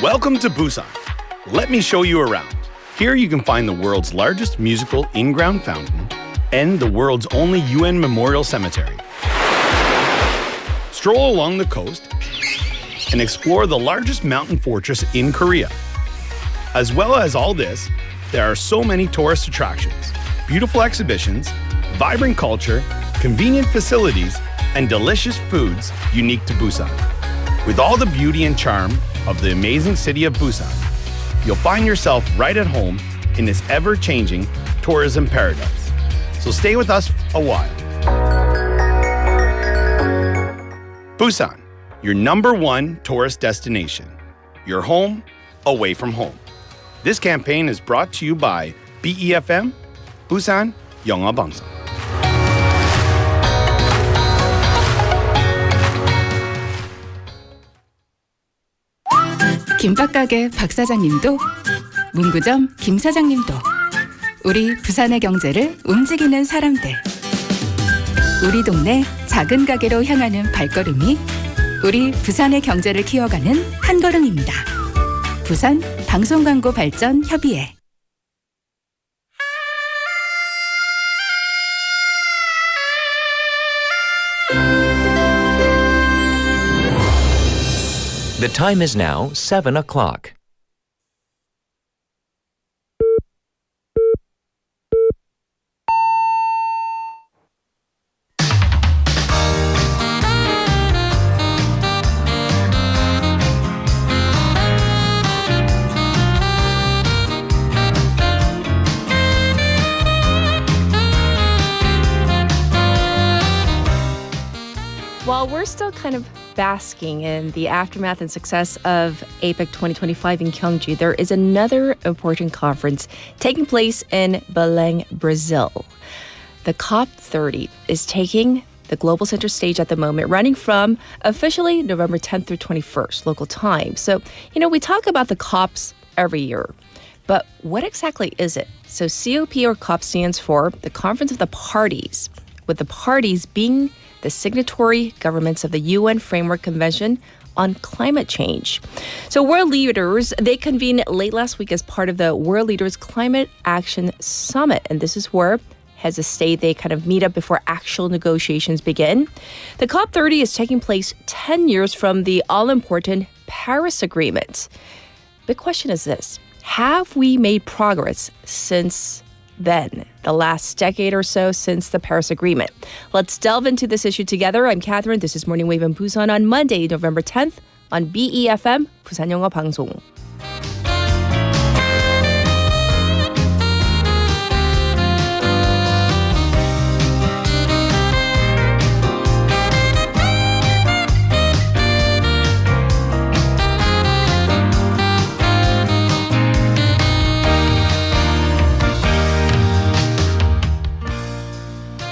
Welcome to Busan. Let me show you around. Here you can find the world's largest musical in-ground fountain and the world's only UN memorial cemetery. Stroll along the coast and explore the largest mountain fortress in Korea. As well as all this, there are so many tourist attractions, beautiful exhibitions, vibrant culture, convenient facilities, and delicious foods unique to Busan. With all the beauty and charm of the amazing city of Busan, you'll find yourself right at home in this ever-changing tourism paradise. So stay with us a while. Busan, your #1 tourist destination. Your home, away from home. This campaign is brought to you by BEFM, Busan 영어방송. 김밥가게 박 사장님도, 문구점 김 사장님도, 우리 부산의 경제를 움직이는 사람들. 우리 동네 작은 가게로 향하는 발걸음이 우리 부산의 경제를 키워가는 한 걸음입니다. 부산 방송광고 발전 협의회. The time is now 7 o'clock. While we're still kind of basking in the aftermath and success of APEC 2025 in Gyeonggi, there is another important conference taking place in Belém, Brazil. The COP30 is taking the global center stage at the moment, running from officially November 10th through 21st local time. So, we talk about the COPs every year, but what exactly is it? So COP or COP stands for the Conference of the Parties, with the parties being the signatory governments of the UN Framework Convention on Climate Change. So world leaders, they convened late last week as part of the World Leaders Climate Action Summit. And this is where heads of state, they kind of meet up before actual negotiations begin. The COP30 is taking place 10 years from the all-important Paris Agreement. Big question is this: have we made progress since then, the last decade or so since the Paris Agreement? Let's delve into this issue together. I'm Catherine. This is Morning Wave in Busan on Monday, November 10th on BEFM, 부산 영어 방송.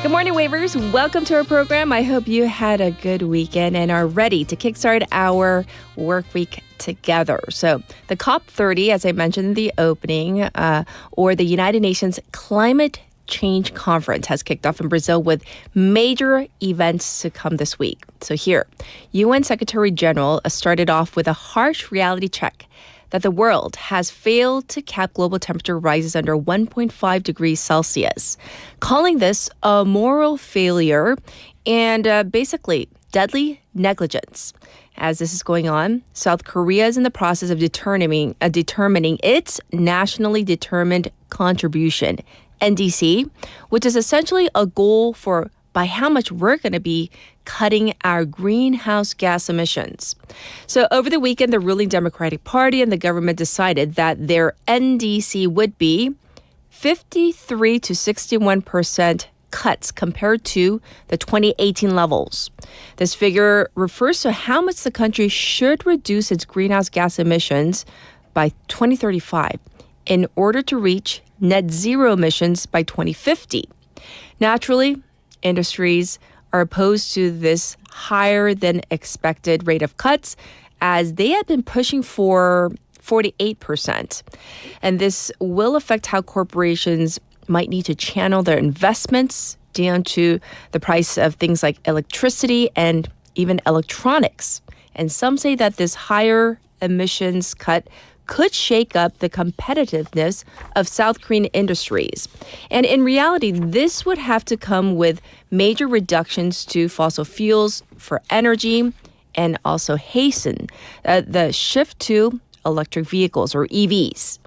Good morning, Wavers. Welcome to our program. I hope you had a good weekend and are ready to kickstart our work week together. So the COP30, as I mentioned in the opening, or the United Nations Climate Change Conference has kicked off in Brazil with major events to come this week. So here, UN Secretary General started off with a harsh reality check that the world has failed to cap global temperature rises under 1.5 degrees Celsius, calling this a moral failure and basically deadly negligence. As this is going on, South Korea is in the process of determining its nationally determined contribution, NDC, which is essentially a goal for by how much we're going to be cutting our greenhouse gas emissions. So over the weekend, the ruling Democratic Party and the government decided that their NDC would be 53 to 61% cuts compared to the 2018 levels. This figure refers to how much the country should reduce its greenhouse gas emissions by 2035 in order to reach net zero emissions by 2050. Naturally, industries are opposed to this higher than expected rate of cuts, as they have been pushing for 48%. And this will affect how corporations might need to channel their investments down to the price of things like electricity and even electronics. And some say that this higher emissions cut could shake up the competitiveness of South Korean industries. And in reality, this would have to come with major reductions to fossil fuels for energy and also hasten the shift to electric vehicles or EVs.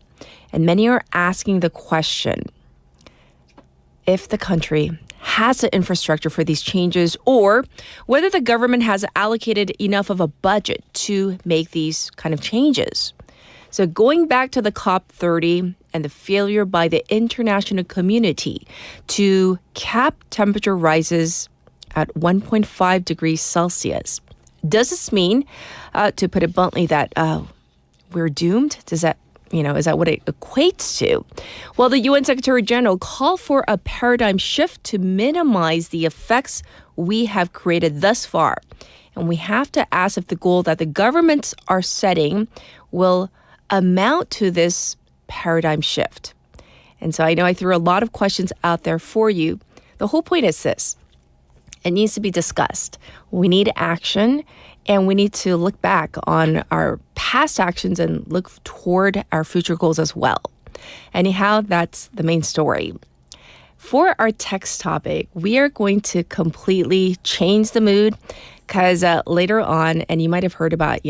And many are asking the question, if the country has the infrastructure for these changes or whether the government has allocated enough of a budget to make these kind of changes. So going back to the COP30 and the failure by the international community to cap temperature rises at 1.5 degrees Celsius. Does this mean, to put it bluntly, that we're doomed? Is that what it equates to? Well, the UN Secretary General called for a paradigm shift to minimize the effects we have created thus far. And we have to ask if the goal that the governments are setting will amount to this paradigm shift. And so I know I threw a lot of questions out there for you. The whole point is this. It needs to be discussed. We need action, and we need to look back on our past actions and look toward our future goals as well. Anyhow, that's the main story. For our text topic, we are going to completely change the mood because later on, and you might have heard about,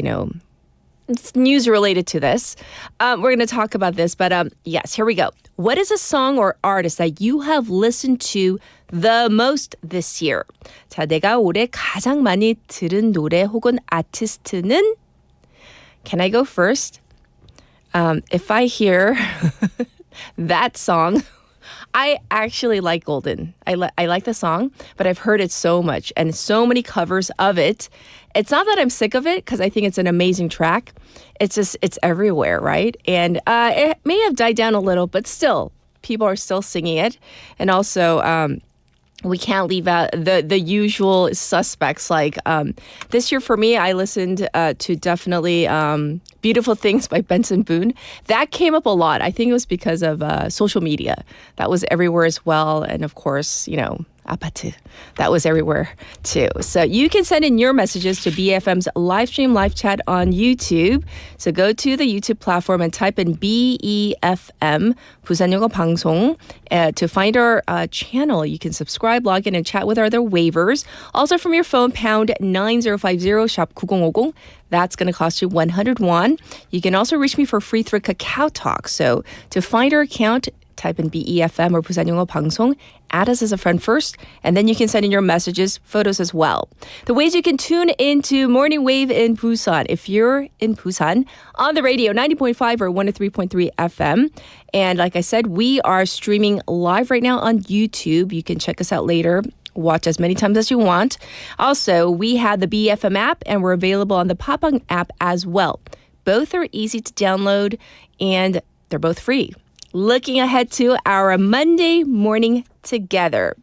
it's news related to this. We're going to talk about this, but yes, here we go. What is a song or artist that you have listened to the most this year? 자, 내가 올해 가장 많이 들은 노래 혹은 아티스트는? Can I go first? If I hear that song, I actually like Golden. I like the song, but I've heard it so much and so many covers of it. It's not that I'm sick of it because I think it's an amazing track. It's just, it's everywhere, right? And it may have died down a little, but still, people are still singing it. And also, we can't leave out the usual suspects. Like this year for me, I listened to definitely Beautiful Things by Benson Boone. That came up a lot. I think it was because of social media. That was everywhere as well. And of course, 아파트. That was everywhere too. So you can send in your messages to BFM's live stream live chat on YouTube. So go to the YouTube platform and type in BEFM 부산영어 방송 to find our channel. You can subscribe, log in, and chat with our other waivers. Also from your phone, pound 9050 shop 9050. That's going to cost you 100 won. You can also reach me for free through Kakao Talk. So to find our account, type in BEFM or 부산영어 방송, add us as a friend first, and then you can send in your messages, photos as well. The ways you can tune into Morning Wave in Busan, if you're in Busan, on the radio, 90.5 or 103.3 FM. And like I said, we are streaming live right now on YouTube. You can check us out later. Watch as many times as you want. Also, we have the BFM app, and we're available on the Popang app as well. Both are easy to download, and they're both free. Looking ahead to our Monday morning together.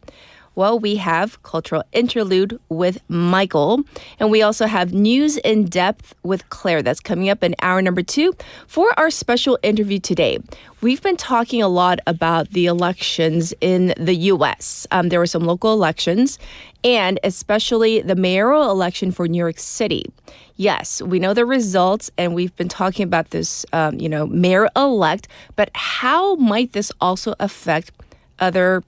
Well, we have Cultural Interlude with Michael, and we also have News in Depth with Claire. That's coming up in hour number 2. For our special interview today, we've been talking a lot about the elections in the U.S. There were some local elections, and especially the mayoral election for New York City. Yes, we know the results, and we've been talking about this, mayor-elect, but how might this also affect other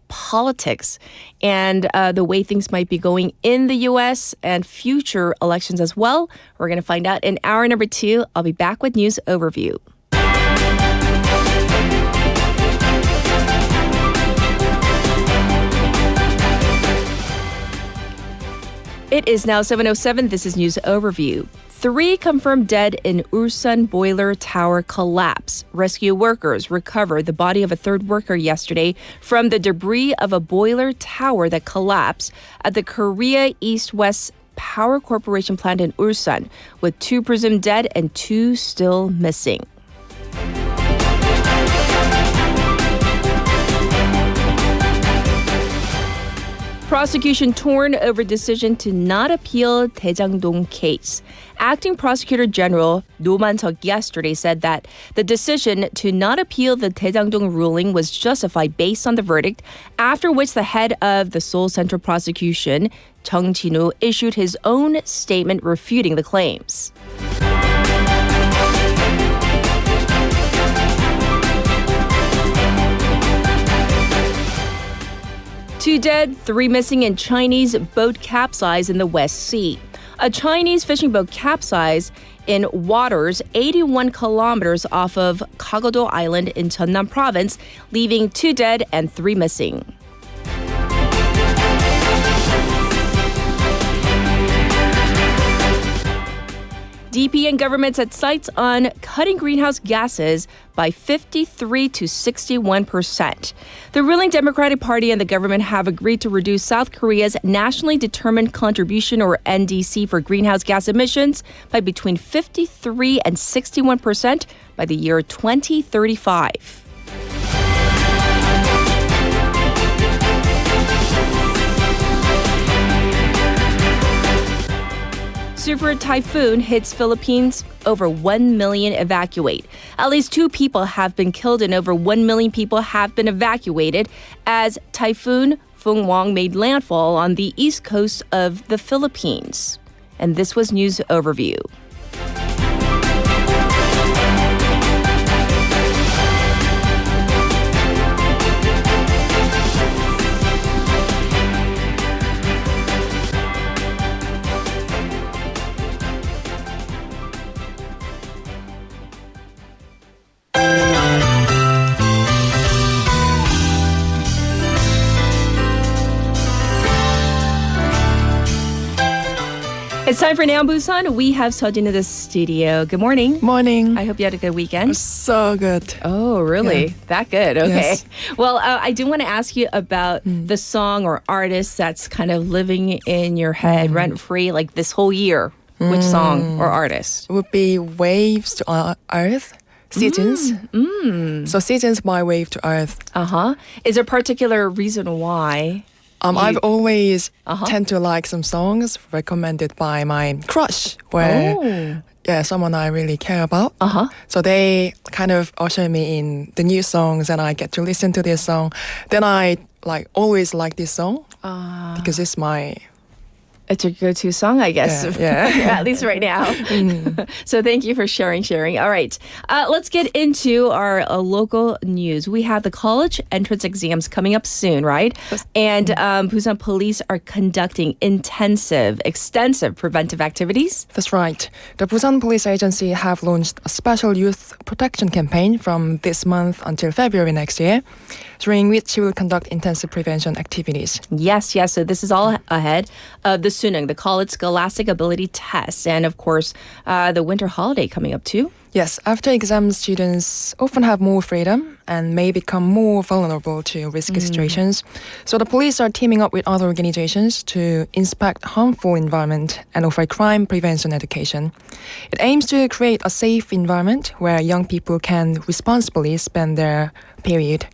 politics and the way things might be going in the U.S. and future elections as well? We're going to find out in hour number 2. I'll be back with News Overview. It is now 7:07. This is News Overview. 3 confirmed dead in Ulsan boiler tower collapse. Rescue workers recovered the body of a third worker yesterday from the debris of a boiler tower that collapsed at the Korea East-West Power Corporation plant in Ulsan, with 2 presumed dead and 2 still missing. Prosecution torn over decision to not appeal Daejangdong case. Acting Prosecutor General No Man-seok yesterday said that the decision to not appeal the Daejangdong ruling was justified based on the verdict, after which the head of the Seoul Central Prosecution, Chung Jin-woo, issued his own statement refuting the claims. 2 dead, 3 missing in Chinese boat capsize in the West Sea. A Chinese fishing boat capsized in waters 81 kilometers off of Kagodo Island in Jeonnam Province, leaving 2 dead and 3 missing. DP and government set sights on cutting greenhouse gases by 53 to 61%. The ruling Democratic Party and the government have agreed to reduce South Korea's nationally determined contribution, or NDC, for greenhouse gas emissions by between 53 and 61% by the year 2035. Super typhoon hits Philippines, over 1 million evacuate. At least 2 people have been killed and over 1 million people have been evacuated as Typhoon Fungwang made landfall on the east coast of the Philippines. And this was News Overview. It's time for Now Busan. We have Sejin in the studio. Good morning. Morning. I hope you had a good weekend. So good. Oh, really? Yeah. That good? Okay. Yes. Well, I do want to ask you about the song or artist that's kind of living in your head rent-free like this whole year. Which song or artist? Would be Waves to Earth. Seasons. So Seasons by Wave to Earth. Uh-huh. Is there a particular reason why? I've always tend to like some songs recommended by my crush, where someone I really care about. So they kind of usher me in the new songs, and I get to listen to this song. Then I always like this song because it's It's your go-to song, I guess. Yeah. At least right now. So thank you for sharing. All right. Let's get into our local news. We have the college entrance exams coming up soon, right? And Busan police are conducting extensive preventive activities. That's right. The Busan Police Agency have launched a special youth protection campaign from this month until February next year, during which we will conduct intensive prevention activities. Yes. So this is all ahead of the Sunung, the college scholastic ability test, and of course, the winter holiday coming up too. Yes, after exams, students often have more freedom and may become more vulnerable to risky situations. So the police are teaming up with other organizations to inspect harmful environment and offer crime prevention education. It aims to create a safe environment where young people can responsibly spend their period.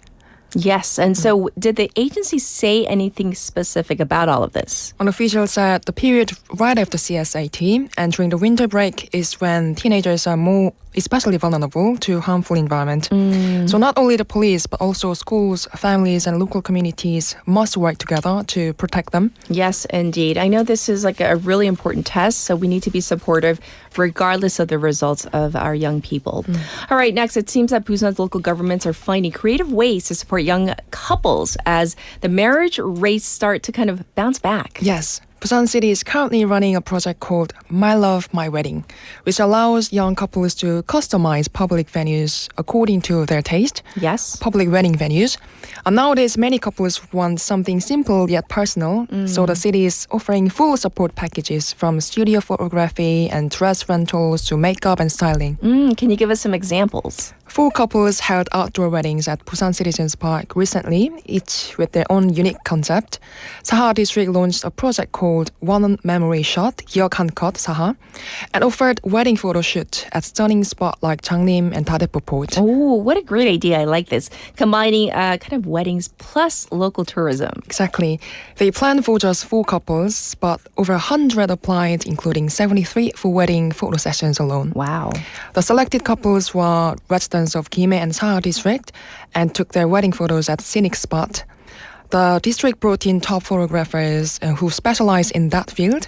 Yes, and so did the agency say anything specific about all of this? An official said the period right after CSAT and during the winter break is when teenagers are more especially vulnerable to harmful environment. So not only the police, but also schools, families, and local communities must work together to protect them. Yes, indeed. I know this is like a really important test, so we need to be supportive regardless of the results of our young people. All right, next, it seems that Busan's local governments are finding creative ways to support young couples as the marriage rates start to kind of bounce back. Yes. Busan City is currently running a project called My Love, My Wedding, which allows young couples to customize public venues according to their taste. Yes. Public wedding venues. And nowadays, many couples want something simple yet personal. So the city is offering full support packages from studio photography and dress rentals to makeup and styling. Can you give us some examples? 4 couples held outdoor weddings at Busan Citizens Park recently, each with their own unique concept. Saha District launched a project called One Memory Shot, 기억 한 컷 Saha, and offered wedding photo shoot at stunning spots like Changnim and Daedepo Port. Oh, what a great idea. I like this. Combining kind of weddings plus local tourism. Exactly. They planned for just 4 couples, but over 100 applied, including 73 for wedding photo sessions alone. Wow. The selected couples were residents of Gimhae and Saha District and took their wedding photos at scenic spot. The district brought in top photographers who specialize in that field.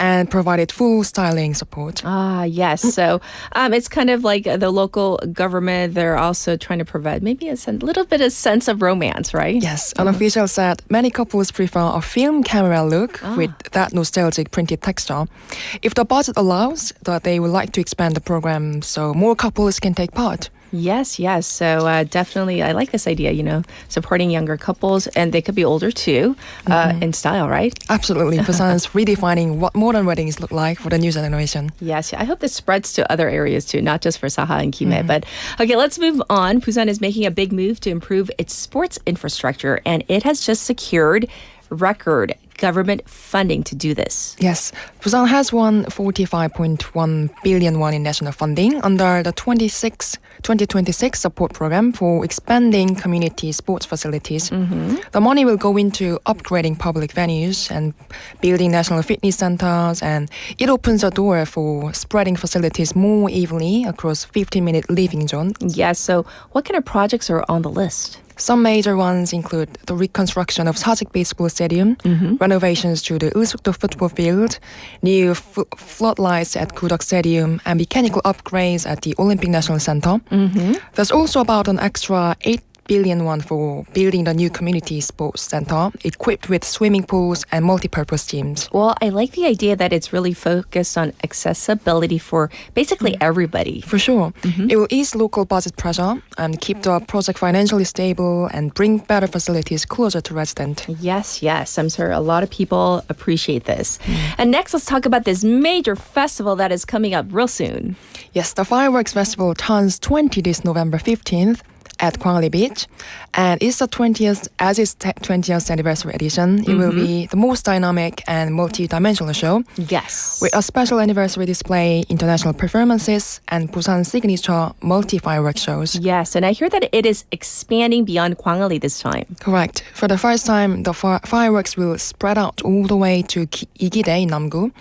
and provided full styling support. Ah, yes. So it's kind of like the local government. They're also trying to provide maybe a little bit of sense of romance, right? Yes, an official said many couples prefer a film camera look with that nostalgic printed texture. If the budget allows, that they would like to expand the program so more couples can take part. Yes, yes. So definitely, I like this idea, supporting younger couples, and they could be older too, in style, right? Absolutely. Busan is redefining what modern weddings look like for the new generation. Yes, I hope this spreads to other areas too, not just for Saha and Kime. But okay, let's move on. Busan is making a big move to improve its sports infrastructure, and it has just secured record government funding to do this. Yes, Busan has won 45.1 billion won in national funding under the 2026 support program for expanding community sports facilities. The money will go into upgrading public venues and building national fitness centers, and it opens a door for spreading facilities more evenly across 15-minute living zone. Yes, so what kind of projects are on the list? Some major ones include the reconstruction of Sajik Baseball Stadium, renovations to the Ulsukdo football field, new floodlights at Gudok Stadium, and mechanical upgrades at the Olympic National Center. There's also about an extra 8 billion won for building the new community sports center equipped with swimming pools and multi-purpose gyms. Well, I like the idea that it's really focused on accessibility for basically everybody. For sure. It will ease local budget pressure and keep the project financially stable and bring better facilities closer to residents. Yes, yes. I'm sure a lot of people appreciate this. And next, let's talk about this major festival that is coming up real soon. Yes, the Fireworks Festival turns 20 this November 15th. At Kwangali Beach, and it's the 20th anniversary edition. It will be the most dynamic and multi-dimensional show. Yes. With a special anniversary display, international performances, and Busan's signature multi-fireworks shows. Yes, and I hear that it is expanding beyond Kwangali this time. Correct. For the first time, the fireworks will spread out all the way to Igide in Namgu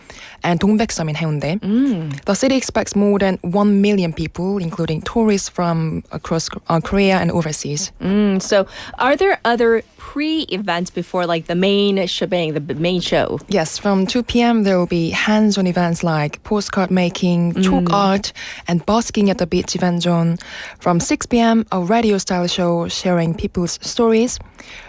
and 동백섬 in Haeundae. The city expects more than 1 million people, including tourists from across Korea and overseas. So are there other pre-events before like the main shebang, the main show? Yes, from 2 p.m. there will be hands-on events like postcard making, chalk art, and busking at the beach event zone. From 6 p.m. a radio-style show sharing people's stories.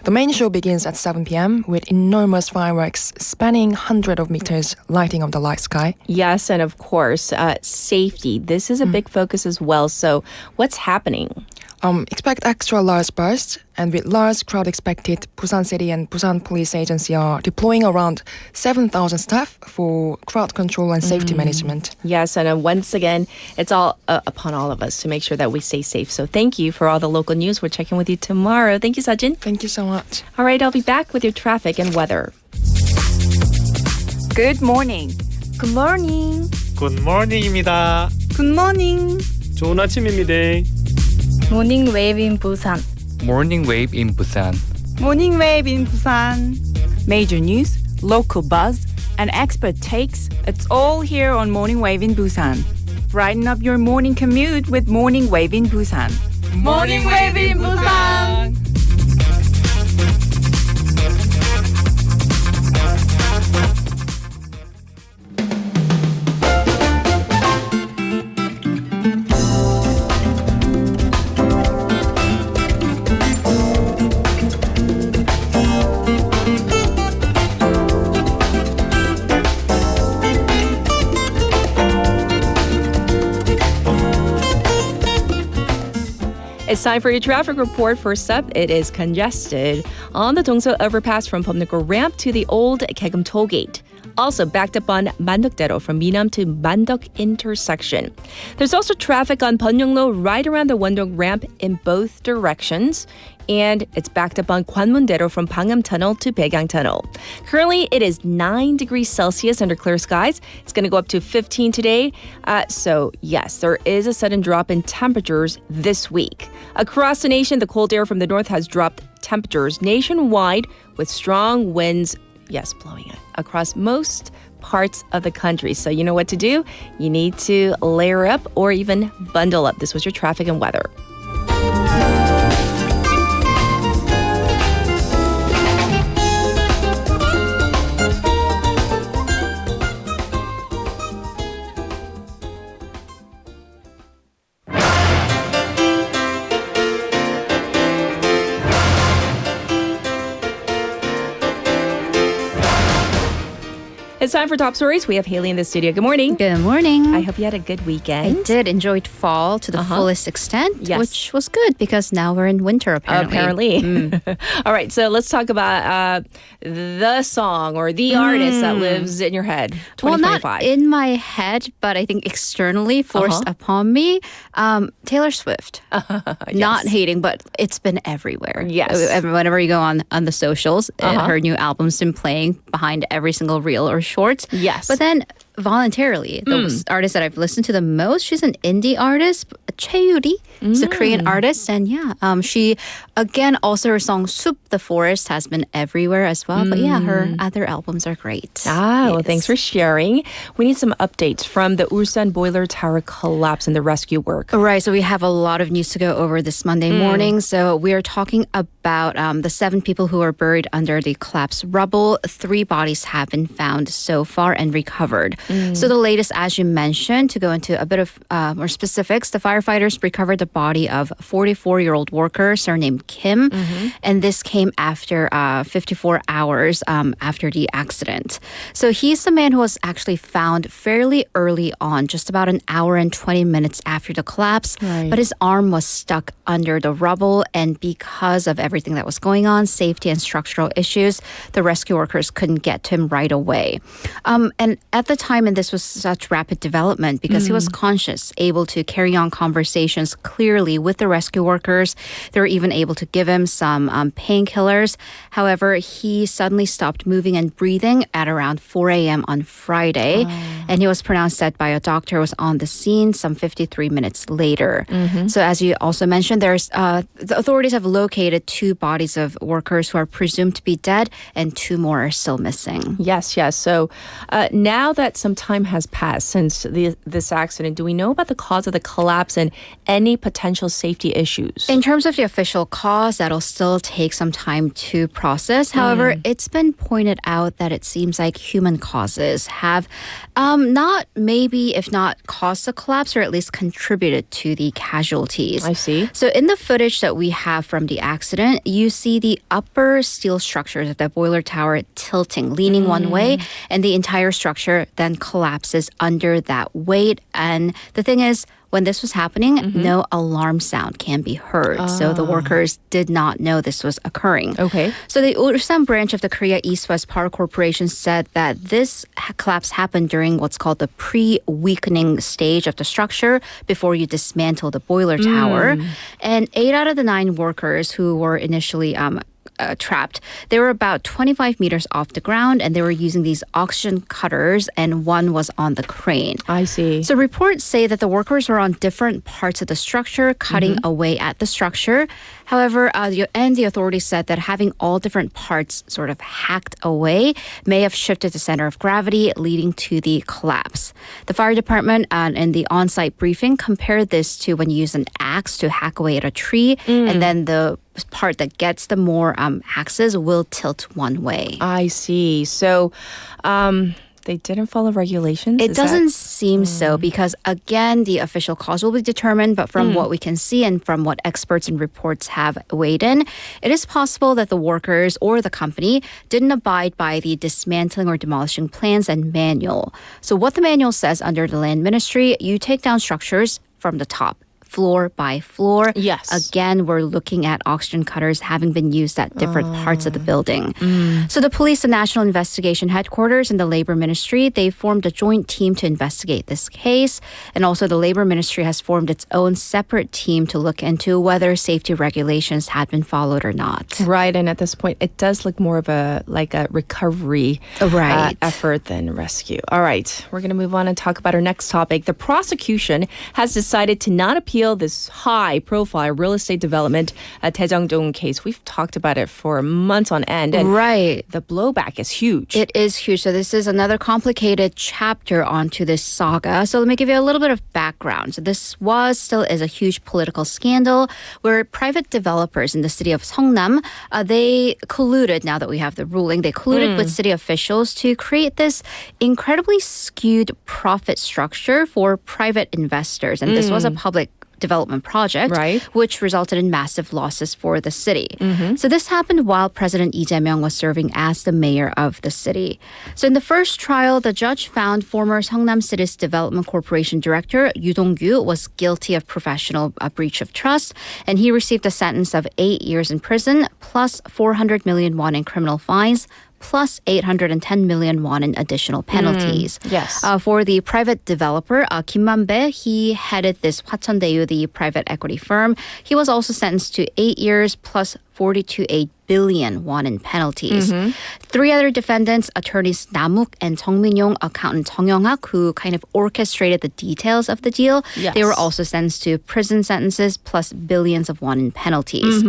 The main show begins at 7 p.m. with enormous fireworks spanning hundreds of meters lighting up the light sky. Yes, and of course, safety. This is a big focus as well. So what's happening? Expect extra large bursts, and with large crowd expected, Busan City and Busan Police Agency are deploying around 7,000 staff for crowd control and safety management. Yes, and once again, it's all upon all of us to make sure that we stay safe. So thank you for all the local news. We're checking with you tomorrow. Thank you, Sajin. Thank you so much. All right, I'll be back with your traffic and weather. Good morning. Good morning. 굿모닝입니다. Good morning. 좋은 아침입니다. Morning wave in Busan. Morning wave in Busan. Morning wave in Busan. Major news, local buzz, and expert takes. It's all here on Morning Wave in Busan. Brighten up your morning commute with Morning Wave in Busan. Morning Wave in Busan. It's time for your traffic report. First up, it is congested on the Dongso overpass from Pomnukgo ramp to the old Kaegum toll gate. Also backed up on Mandok-dero from Minam to Mandok intersection. There's also traffic on Pyeonglo right around the Wondong ramp in both directions. And it's backed up on Gwanmun-dero from Pangnam Tunnel to Baegang Tunnel. Currently, it is 9 degrees Celsius under clear skies. It's going to go up to 15 today. So, yes, there is a sudden drop in temperatures this week. Across the nation, the cold air from the north has dropped temperatures nationwide with strong winds, yes, blowing across most parts of the country. So you know what to do. You need to layer up or even bundle up. This was your traffic and weather. It's time for Top Stories. We have Haley in the studio. Good morning. Good morning. I hope you had a good weekend. I did enjoy fall to the fullest extent, Yes. which was good because now we're in winter apparently. All right, so let's talk about the song or the artist that lives in your head. Well, 2025. not in my head, but I think externally forced upon me. Taylor Swift. Not hating, but it's been everywhere. Yes. Whenever you go on the socials, her new album's been playing behind every single reel or shorts. Yes. But then voluntarily, the artist that I've listened to the most, she's an indie artist, Chae-yuri. She's a Korean artist. And she, again, also her song Soup the Forest has been everywhere as well. But yeah, her other albums are great. Well, thanks for sharing. We need some updates from the Ulsan boiler tower collapse and the rescue work. Right, so we have a lot of news to go over this Monday morning. So we are talking about the 7 people who are buried under the collapsed rubble. 3 bodies have been found so far and recovered. So the latest, as you mentioned, to go into a bit of more specifics, the firefighters recovered the body of a 44-year-old worker surnamed Kim. And this came after 54 hours after the accident. So he's the man who was actually found fairly early on, just about an hour and 20 minutes after the collapse. But his arm was stuck under the rubble. And because of everything that was going on, safety and structural issues, the rescue workers couldn't get to him right away. And at the time, and this was such rapid development because he was conscious, able to carry on conversations clearly with the rescue workers. They were even able to give him some painkillers. However, he suddenly stopped moving and breathing at around 4 a.m. on Friday. And he was pronounced dead by a doctor who was on the scene some 53 minutes later. So as you also mentioned, there's the authorities have located 2 bodies of workers who are presumed to be dead and 2 more are still missing. Yes. So now that some time has passed since this accident, do we know about the cause of the collapse and any potential safety issues? In terms of the official cause, that'll still take some time to process. However, it's been pointed out that it seems like human causes have not maybe, if not caused the collapse, or at least contributed to the casualties. I see. So in the footage that we have from the accident, you see the upper steel structures of the boiler tower tilting, leaning one way, and the entire structure then collapses under that weight. And the thing is, when this was happening, no alarm sound can be heard. So the workers did not know this was occurring. Okay. So the Ulsan branch of the Korea East-West Power Corporation said that this collapse happened during what's called the pre-weakening stage of the structure before you dismantle the boiler tower. And 8 out of the 9 workers who were initially trapped, they were about 25 meters off the ground and they were using these oxygen cutters and 1 was on the crane. I see. So reports say that the workers were on different parts of the structure, cutting away at the structure. However, the authorities said that having all different parts sort of hacked away may have shifted the center of gravity, leading to the collapse. The fire department in the on-site briefing compared this to when you use an axe to hack away at a tree, and then the part that gets the more axes will tilt one way. I see. So they didn't follow regulations? It doesn't seem so because, again, the official cause will be determined. But from what we can see and from what experts and reports have weighed in, it is possible that the workers or the company didn't abide by the dismantling or demolishing plans and manual. So what the manual says under the land ministry, you take down structures from the top, floor by floor. Yes. Again, we're looking at oxygen cutters having been used at different parts of the building. So the police, the National Investigation Headquarters, and the Labor Ministry, they formed a joint team to investigate this case. And also the Labor Ministry has formed its own separate team to look into whether safety regulations had been followed or not. Right, and at this point, it does look more of a recovery effort than rescue. All right, we're going to move on and talk about our next topic. The prosecution has decided to not appeal this high-profile real estate development Daejangdong case. We've talked about it for months on end. And the blowback is huge. It is huge. So this is another complicated chapter onto this saga. So let me give you a little bit of background. So this still is a huge political scandal where private developers in the city of Seongnam, they colluded, now that we have the ruling, they colluded with city officials to create this incredibly skewed profit structure for private investors. And this was a public development project, Right. which resulted in massive losses for the city. So this happened while President Lee Jae-myung was serving as the mayor of the city. So in the first trial, the judge found former Seongnam Cities Development Corporation director Yoo Dong-gyu was guilty of professional breach of trust, and he received a sentence of 8 years in prison plus 400 million won in criminal fines plus 810 million won in additional penalties. Yes. For the private developer, Kim Man-bae, he headed this Hwacheondaeyu, the private equity firm. He was also sentenced to 8 years plus 42.8 billion won in penalties. 3 other defendants, attorneys Namuk and Chung Min-yong, accountant Chung Young-hak, who kind of orchestrated the details of the deal, Yes. they were also sentenced to prison sentences plus billions of won in penalties.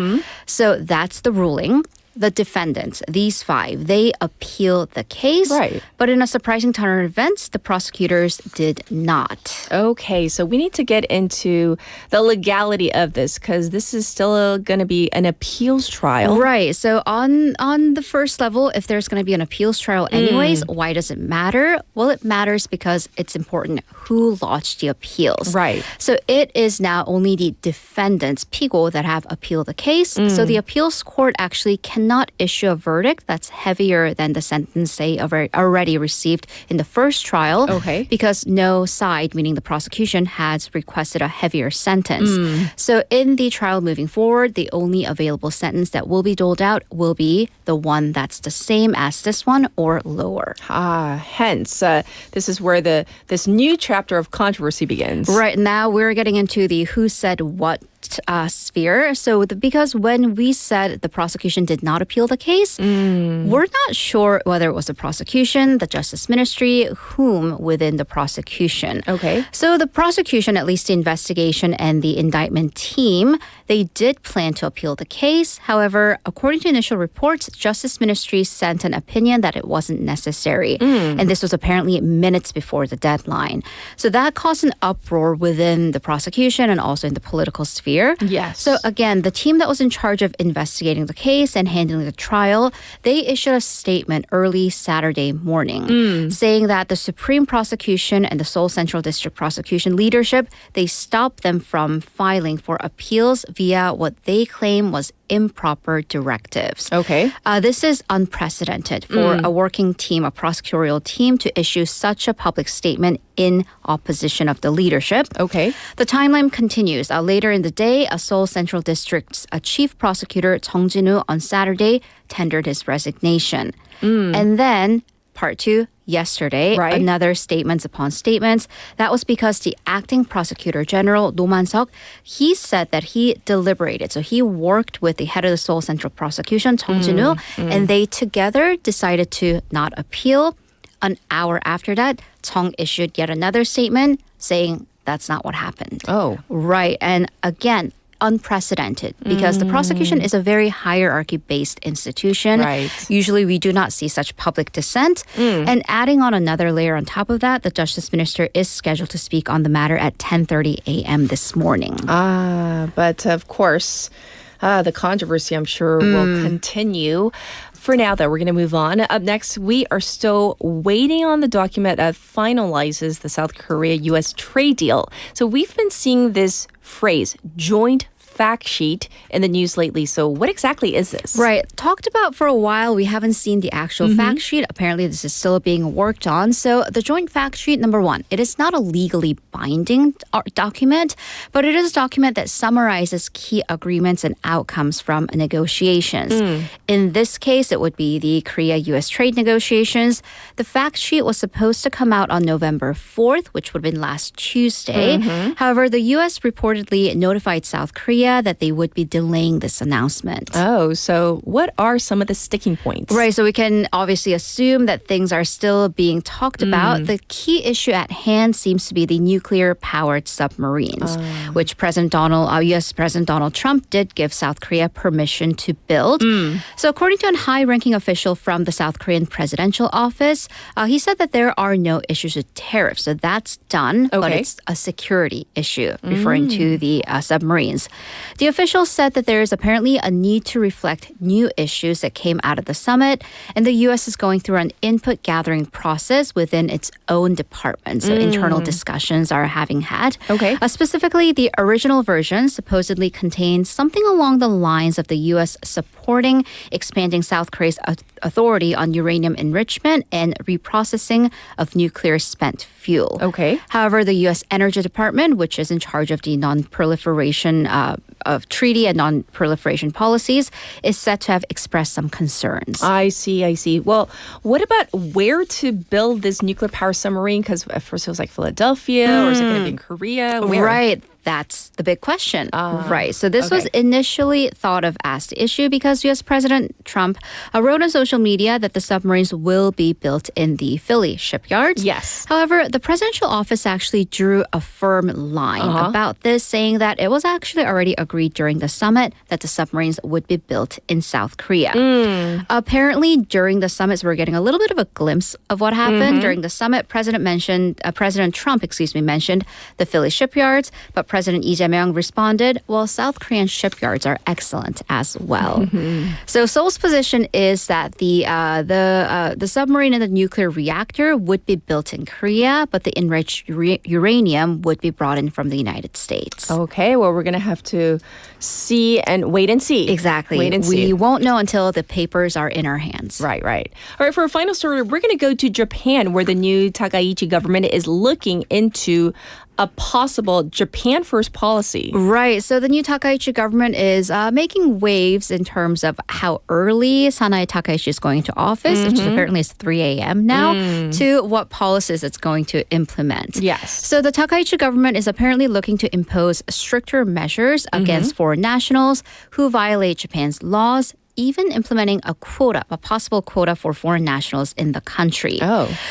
So that's the ruling. The defendants, these 5, they appealed the case. Right. But in a surprising turn of events, the prosecutors did not. Okay, so we need to get into the legality of this because this is still going to be an appeals trial. Right. So on the first level, if there's going to be an appeals trial anyways, why does it matter? Well, it matters because it's important who lodged the appeals. Right. So it is now only the defendants, 피고, that have appealed the case. So the appeals court actually cannot issue a verdict that's heavier than the sentence they already received in the first trial. Okay. Because no side, meaning the prosecution, has requested a heavier sentence. So in the trial moving forward, the only available sentence that will be doled out will be the one that's the same as this one or lower. Hence, this is where this new chapter of controversy begins. Right now, we're getting into the who said what sphere. So because when we said the prosecution did not appeal the case, we're not sure whether it was the prosecution, the Justice Ministry, whom within the prosecution. Okay. So the prosecution, at least the investigation and the indictment team, they did plan to appeal the case. However, according to initial reports, Justice Ministry sent an opinion that it wasn't necessary. And this was apparently minutes before the deadline. So that caused an uproar within the prosecution and also in the political sphere. Yes. So again, the team that was in charge of investigating the case and handling the trial, they issued a statement early Saturday morning saying that the Supreme Prosecution and the Seoul Central District Prosecution leadership, they stopped them from filing for appeals via what they claim was improper directives. Okay. This is unprecedented for a working team, a prosecutorial team, to issue such a public statement in opposition of the leadership. Okay. The timeline continues. Later in the day, a Seoul Central District's chief prosecutor Chung Jin-woo on Saturday tendered his resignation. And then, part 2, yesterday, Right. another statements upon statements. That was because the acting prosecutor general, No Man-seok, he said that he deliberated. So he worked with the head of the Seoul Central Prosecution, Chung Jin-woo, and they together decided to not appeal. An hour after that, Chung issued yet another statement saying that's not what happened. Oh. Right. And again, unprecedented because the prosecution is a very hierarchy-based institution. Right. Usually we do not see such public dissent. And adding on another layer on top of that, the Justice Minister is scheduled to speak on the matter at 10:30 a.m. this morning. But of course, the controversy, I'm sure, will continue. For now, though, we're going to move on. Up next, we are still waiting on the document that finalizes the South Korea-U.S. trade deal. So we've been seeing this phrase, joint fact sheet, in the news lately. So what exactly is this? Right. Talked about for a while. We haven't seen the actual fact sheet. Apparently, this is still being worked on. So the joint fact sheet, number 1, it is not a legally binding document, but it is a document that summarizes key agreements and outcomes from negotiations. In this case, it would be the Korea-U.S. trade negotiations. The fact sheet was supposed to come out on November 4th, which would have been last Tuesday. However, the U.S. reportedly notified South Korea that they would be delaying this announcement. Oh, so what are some of the sticking points? Right, so we can obviously assume that things are still being talked about. The key issue at hand seems to be the nuclear-powered submarines, which U.S. President Donald Trump did give South Korea permission to build. So according to a high-ranking official from the South Korean presidential office, he said that there are no issues with tariffs. So that's done, but Okay. it's a security issue, referring to the submarines. The officials said that there is apparently a need to reflect new issues that came out of the summit, and the U.S. is going through an input gathering process within its own department. So internal discussions are having had. Okay. Specifically, the original version supposedly contained something along the lines of the U.S. supporting expanding South Korea's authority on uranium enrichment and reprocessing of nuclear spent fuel. Okay. However, the U.S. Energy Department, which is in charge of the non-proliferation of treaty and non-proliferation policies, is said to have expressed some concerns. I see. Well, what about where to build this nuclear power submarine? Because at first it was like Philadelphia, or is it going to be in Korea? Where? Right. That's the big question. Right. So this was initially thought of as the issue because U.S. President Trump wrote on social media that the submarines will be built in the Philly shipyards. Yes. However, the presidential office actually drew a firm line about this, saying that it was actually already agreed during the summit that the submarines would be built in South Korea. Apparently, during the summits, we're getting a little bit of a glimpse of what happened. During the summit, President Trump mentioned the Philly shipyards, but President Lee Jae-myung responded, well, South Korean shipyards are excellent as well. So Seoul's position is that the submarine and the nuclear reactor would be built in Korea, but the enriched uranium would be brought in from the United States. Okay, well, we're going to have to see and wait and see. Exactly. Wait and see. We won't know until the papers are in our hands. Right. All right, for our final story, we're going to go to Japan, where the new Takaichi government is looking into a possible Japan first policy. Right. So the new Takaichi government is making waves in terms of how early Sanae Takaichi is going to office, which is apparently is 3 a.m. now, to what policies it's going to implement. Yes. So the Takaichi government is apparently looking to impose stricter measures against foreign nationals who violate Japan's laws, even implementing a possible quota for foreign nationals in the country.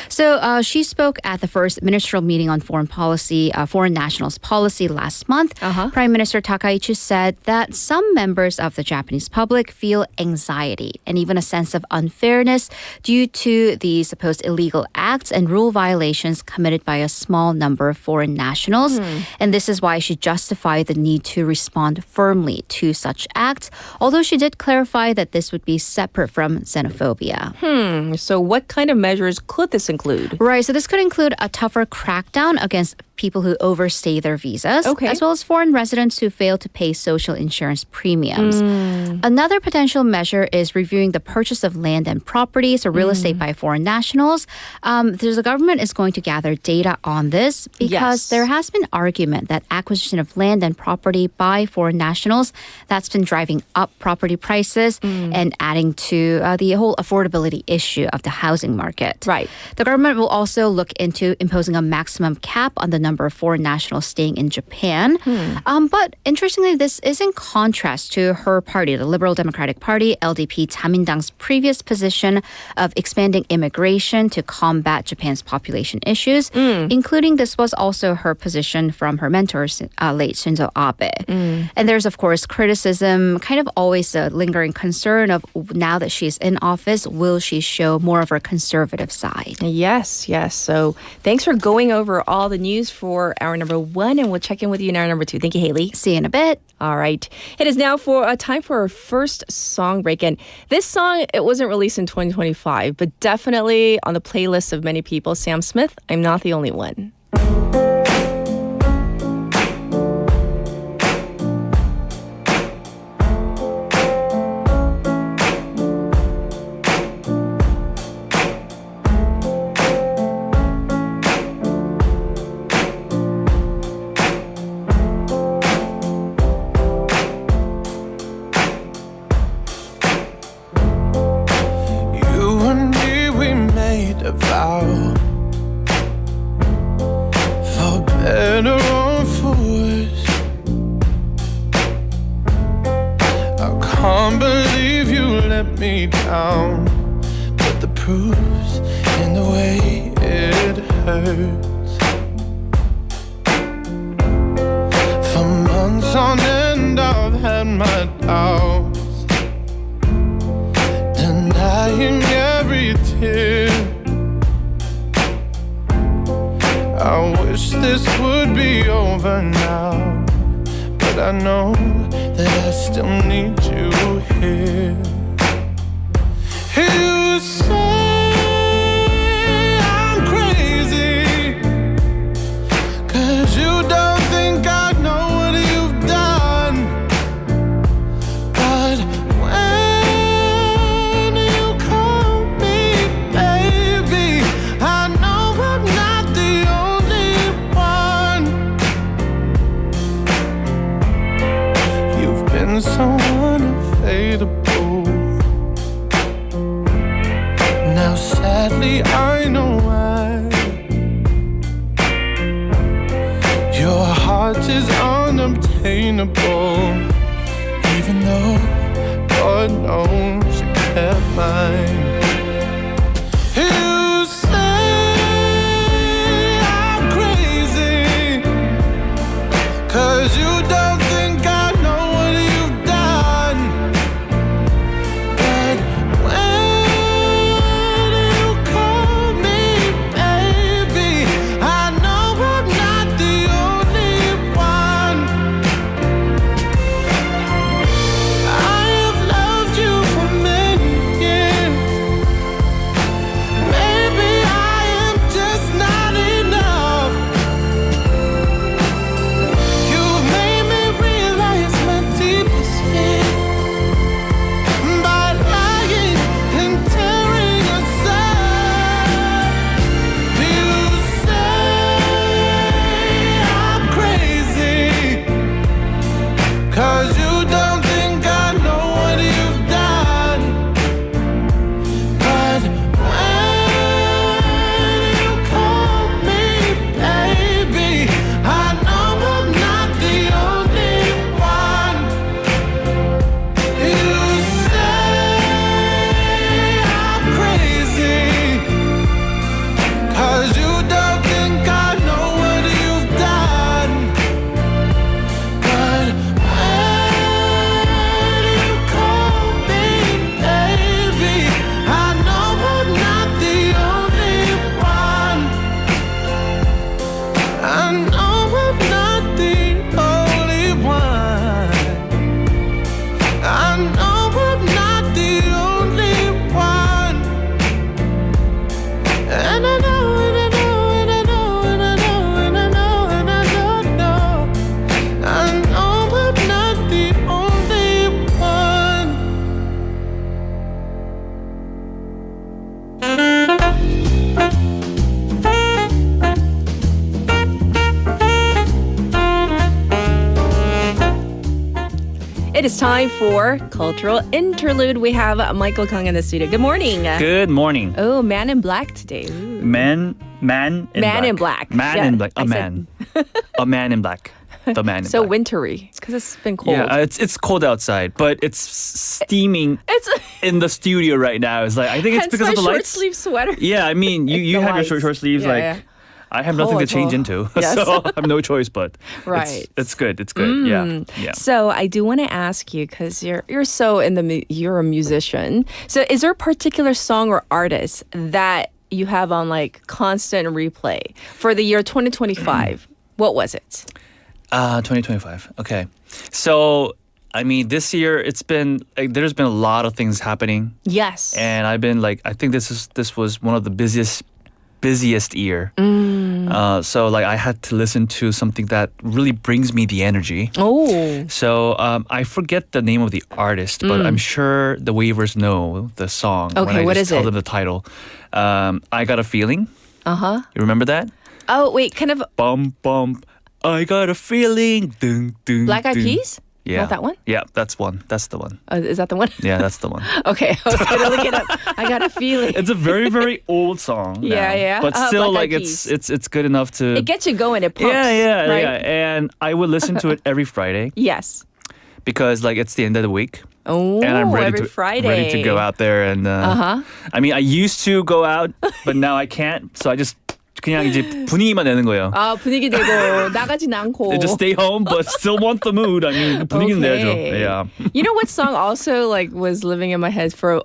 So she spoke at the first ministerial meeting on foreign nationals policy last month. Prime Minister Takaichi said that some members of the Japanese public feel anxiety and even a sense of unfairness due to the supposed illegal acts and rule violations committed by a small number of foreign nationals. And this is why she justified the need to respond firmly to such acts, although she did clarify that this would be separate from xenophobia. So what kind of measures could this include? Right, so this could include a tougher crackdown against people who overstay their visas, as well as foreign residents who fail to pay social insurance premiums. Another potential measure is reviewing the purchase of land and properties or real estate by foreign nationals. The government is going to gather data on this because there has been argument that acquisition of land and property by foreign nationals, that's been driving up property prices and adding to the whole affordability issue of the housing market. Right. The government will also look into imposing a maximum cap on the number of foreign nationals staying in Japan. But interestingly, this is in contrast to her party, the Liberal Democratic Party, LDP 자민당's previous position of expanding immigration to combat Japan's population issues, including this was also her position from her mentor, late Shinzo Abe. And there's, of course, criticism, kind of always a lingering concern of now that she's in office, will she show more of her conservative side? Yes. So thanks for going over all the news for hour number 1, and we'll check in with you in hour number 2. Thank you, Haley. See you in a bit. All right. It is now for time for our first song break. And this song, it wasn't released in 2025, but definitely on the playlist of many people. Sam Smith, I'm Not the Only One. A vow, for better or for worse. I can't believe you let me down, but the proof's in the way it hurts. For months on end I've had my doubts, denying every tear. I wish this would be over now, but but I know that I still need you here. You say I'm crazy, 'cause you don't think I know what you've done. But when you call me baby, I know I'm not the only one. You've been so unavailable. Now sadly I know why. Your heart is unobtainable, even though God knows you kept mine. You say I'm crazy, 'cause you don't think I know what you've done. But when you call me baby, I know I'm not the only one. I have loved you for many years. Maybe I am just not enough. You've made me realize my deepest fear by lying and tearing us up. You say I'm crazy, 'cause you don't think I know what you've done. But when you call me baby, I know I'm not the only one. You say I'm crazy, 'cause you don't think I know what you've done. But when you call me baby, I know I'm not the only one. I know I'm not the only one. I know I'm not the only one. And I know, and I know, and I know, and I know, and I know, and I don't know. I know I'm not the only one. It is time for Cultural Interlude. We have Michael Kang in the studio. Good morning. Good morning. Oh, man in black today. Ooh. Man in Man black. in black. Man Yeah, in black. A I man. A man in black. The man in So black. wintry because it's been cold. Yeah, it's cold outside, but it's steaming It's in the studio right now. It's like I think it's hence because my of the short lights. sleeve sweater. Yeah, I mean, you The have your lights. short sleeves. Yeah, like yeah. I have nothing to Cold, change well. into, Yes. so I have no choice. But Right. it's good. It's good. Yeah, yeah. So I do want to ask you because you're so in the you're a musician. So is there a particular song or artist that you have on like constant replay for the year 2025? What was it? 2025. Okay, so I mean, this year it's been like, there's been a lot of things happening, Yes. and I've been like, I think this was one of the busiest year. So like I had to listen to something that really brings me the energy. Oh. So I forget the name of the artist, but I'm sure the waivers know the song. Okay, when I what just is tell it? them the title. I Got a Feeling. Uh-huh. You remember that? Oh, wait, kind of Bum bum. I got a feeling. Dun, dun, Black Eyed dun. Peas? Yeah. Not that one? Yeah, that's one. That's the one. Is that the one? Yeah, that's the one. Okay, I was going to look it up. I got a feeling. It's a very, very old song. Yeah, now, yeah. But still, Black Eyed like Peas. it's good enough to. It gets you going. It pumps. yeah, right? And I would listen to it every Friday Yes. because like it's the end of the week. Oh, And I'm ready every Friday. ready to go out there and. I mean, I used to go out, but now I can't. So I just 그냥 이제 분위기만 내는 거예요. 아, 분위기 내고 나가진 않고. They just stay home, but still want the mood. I mean, 분위기는 내야죠. Yeah. You know what song also like was living in my head for?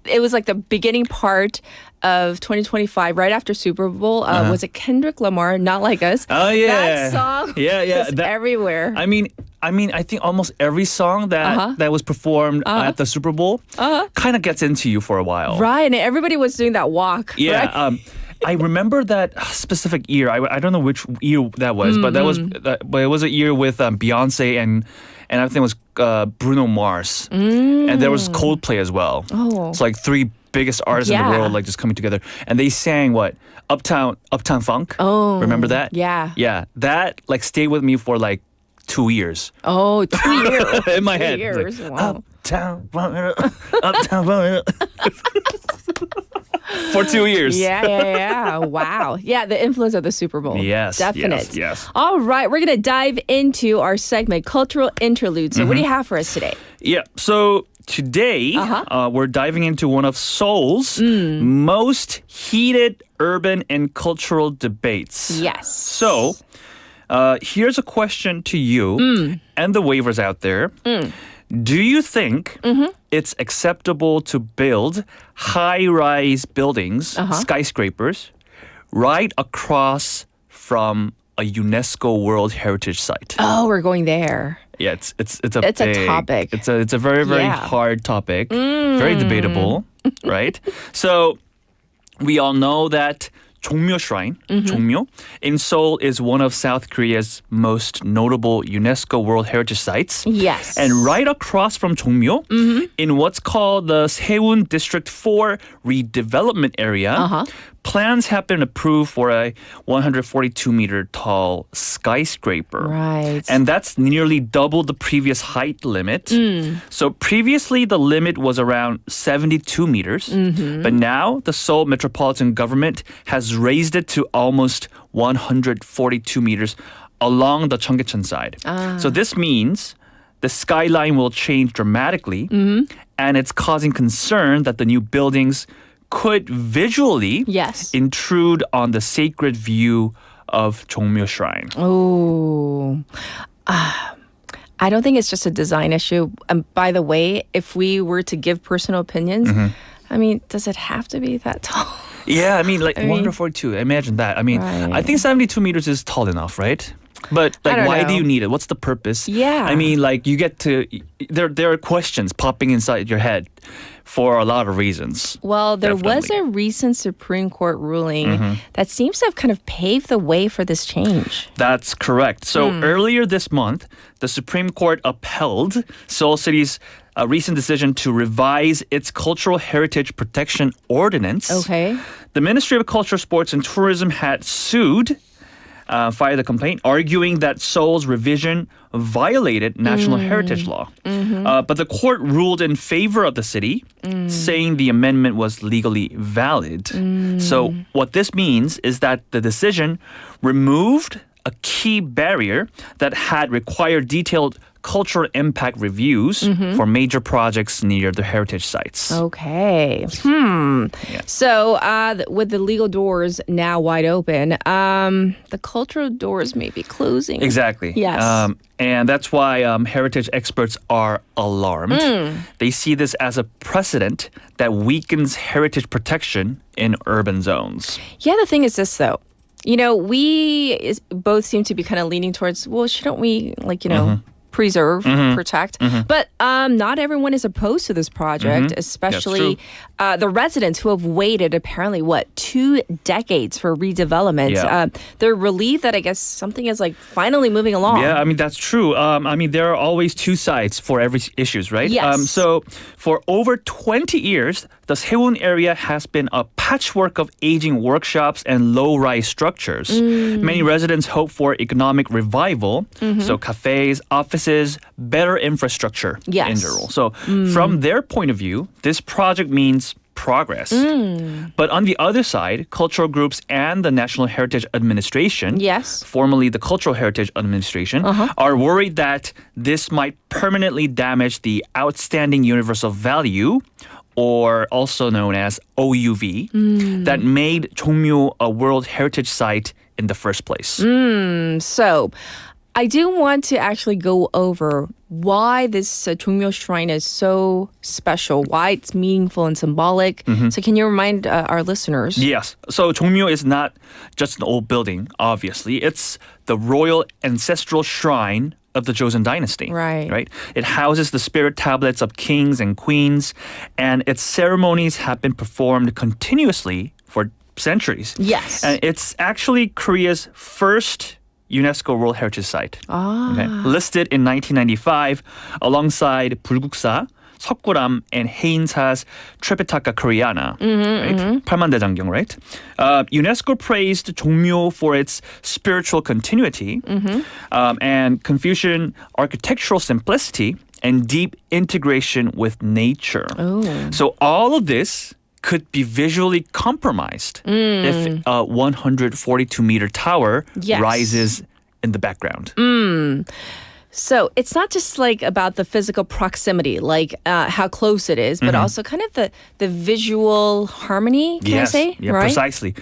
It was like the beginning part of 2025, right after Super Bowl. Was it Kendrick Lamar? Not Like Us. Oh yeah. That song. Yeah, was that, everywhere. I mean, I mean, I think almost every song that was performed at the Super Bowl kind of gets into you for a while. Right, and everybody was doing that walk. Yeah. Right? I remember that specific year. I don't know which year that was, but but it was a year with Beyonce and I think it was Bruno Mars, and there was Coldplay as well. Oh, it's like three biggest artists in the world like just coming together, and they sang what Uptown Funk. Oh, remember that? Yeah, that like stayed with me for like 2 years. Oh, 2 years in my 2 head. years. Like, Wow. Uptown. For 2 years. Yeah. Wow. Yeah, the influence of the Super Bowl. Yes. Definite. Yes. All right, we're going to dive into our segment, Cultural Interlude. So what do you have for us today? Yeah, so today we're diving into one of Seoul's most heated urban and cultural debates. Yes. So here's a question to you and the waivers out there. Do you think it's acceptable to build high-rise buildings, skyscrapers, right across from a UNESCO World Heritage Site? Oh, we're going there. Yeah, it's a topic. It's a very hard topic, very debatable, right? So we all know that Jongmyo Shrine, Jongmyo, in Seoul is one of South Korea's most notable UNESCO World Heritage Sites. Yes. And right across from Jongmyo, in what's called the Seoul District 4 redevelopment area, plans have been approved for a 142-meter tall skyscraper. Right. And that's nearly double the previous height limit. So previously, the limit was around 72 meters. But now, the Seoul Metropolitan Government has raised it to almost 142 meters along the Cheonggyecheon side. So this means the skyline will change dramatically, and it's causing concern that the new buildings could visually intrude on the sacred view of Jongmyo Shrine. Oh, I don't think it's just a design issue. By the way, if we were to give personal opinions, I mean, does it have to be that tall? Yeah, I mean, 142. Imagine that. I mean, I think 72 meters is tall enough, right? But why do you need it? What's the purpose? Yeah. I mean, you get to there are questions popping inside your head for a lot of reasons. Well, there was a recent Supreme Court ruling that seems to have kind of paved the way for this change. That's correct. So earlier this month, the Supreme Court upheld Seoul City's recent decision to revise its Cultural Heritage Protection Ordinance. Okay. The Ministry of Culture, Sports, and Tourism had filed a complaint arguing that Seoul's revision violated national heritage law. But the court ruled in favor of the city, saying the amendment was legally valid. So what this means is that the decision removed a key barrier that had required detailed cultural impact reviews for major projects near the heritage sites. Okay. So with the legal doors now wide open, the cultural doors may be closing. Exactly. Yes. And that's why heritage experts are alarmed. They see this as a precedent that weakens heritage protection in urban zones. Yeah, the thing is this, though. You know, we both seem to be kind of leaning towards, well, shouldn't we, preserve, protect? But not everyone is opposed to this project, especially the residents who have waited apparently, 2 decades for redevelopment. Yeah. They're relieved that I guess something is finally moving along. Yeah, I mean, that's true. I mean, there are always two sides for every issues, right? Yes. So for over 20 years, the Sewon area has been a patchwork of aging workshops and low-rise structures. Many residents hope for economic revival, so cafes, offices, better infrastructure in general. So from their point of view, this project means progress. But on the other side, cultural groups and the National Heritage Administration, formerly the Cultural Heritage Administration, are worried that this might permanently damage the outstanding universal value, or also known as OUV, that made Jongmyo a World Heritage Site in the first place. So I do want to actually go over why this Jongmyo Shrine is so special, why it's meaningful and symbolic. So can you remind our listeners? Yes. So Jongmyo is not just an old building, obviously. It's the royal ancestral shrine of the Joseon dynasty. Right. It houses the spirit tablets of kings and queens, and its ceremonies have been performed continuously for centuries. Yes. And it's actually Korea's first UNESCO World Heritage Site. Listed in 1995 alongside 불국사, 석굴암, and 해인사's Tripitaka Koreana. Right? 팔만대장경, right? UNESCO praised 종묘 for its spiritual continuity and Confucian architectural simplicity and deep integration with nature. So all of this could be visually compromised if a 142-meter tower rises in the background. So it's not just like about the physical proximity, like how close it is, but also kind of the visual harmony, can I say? Yeah, right? precisely.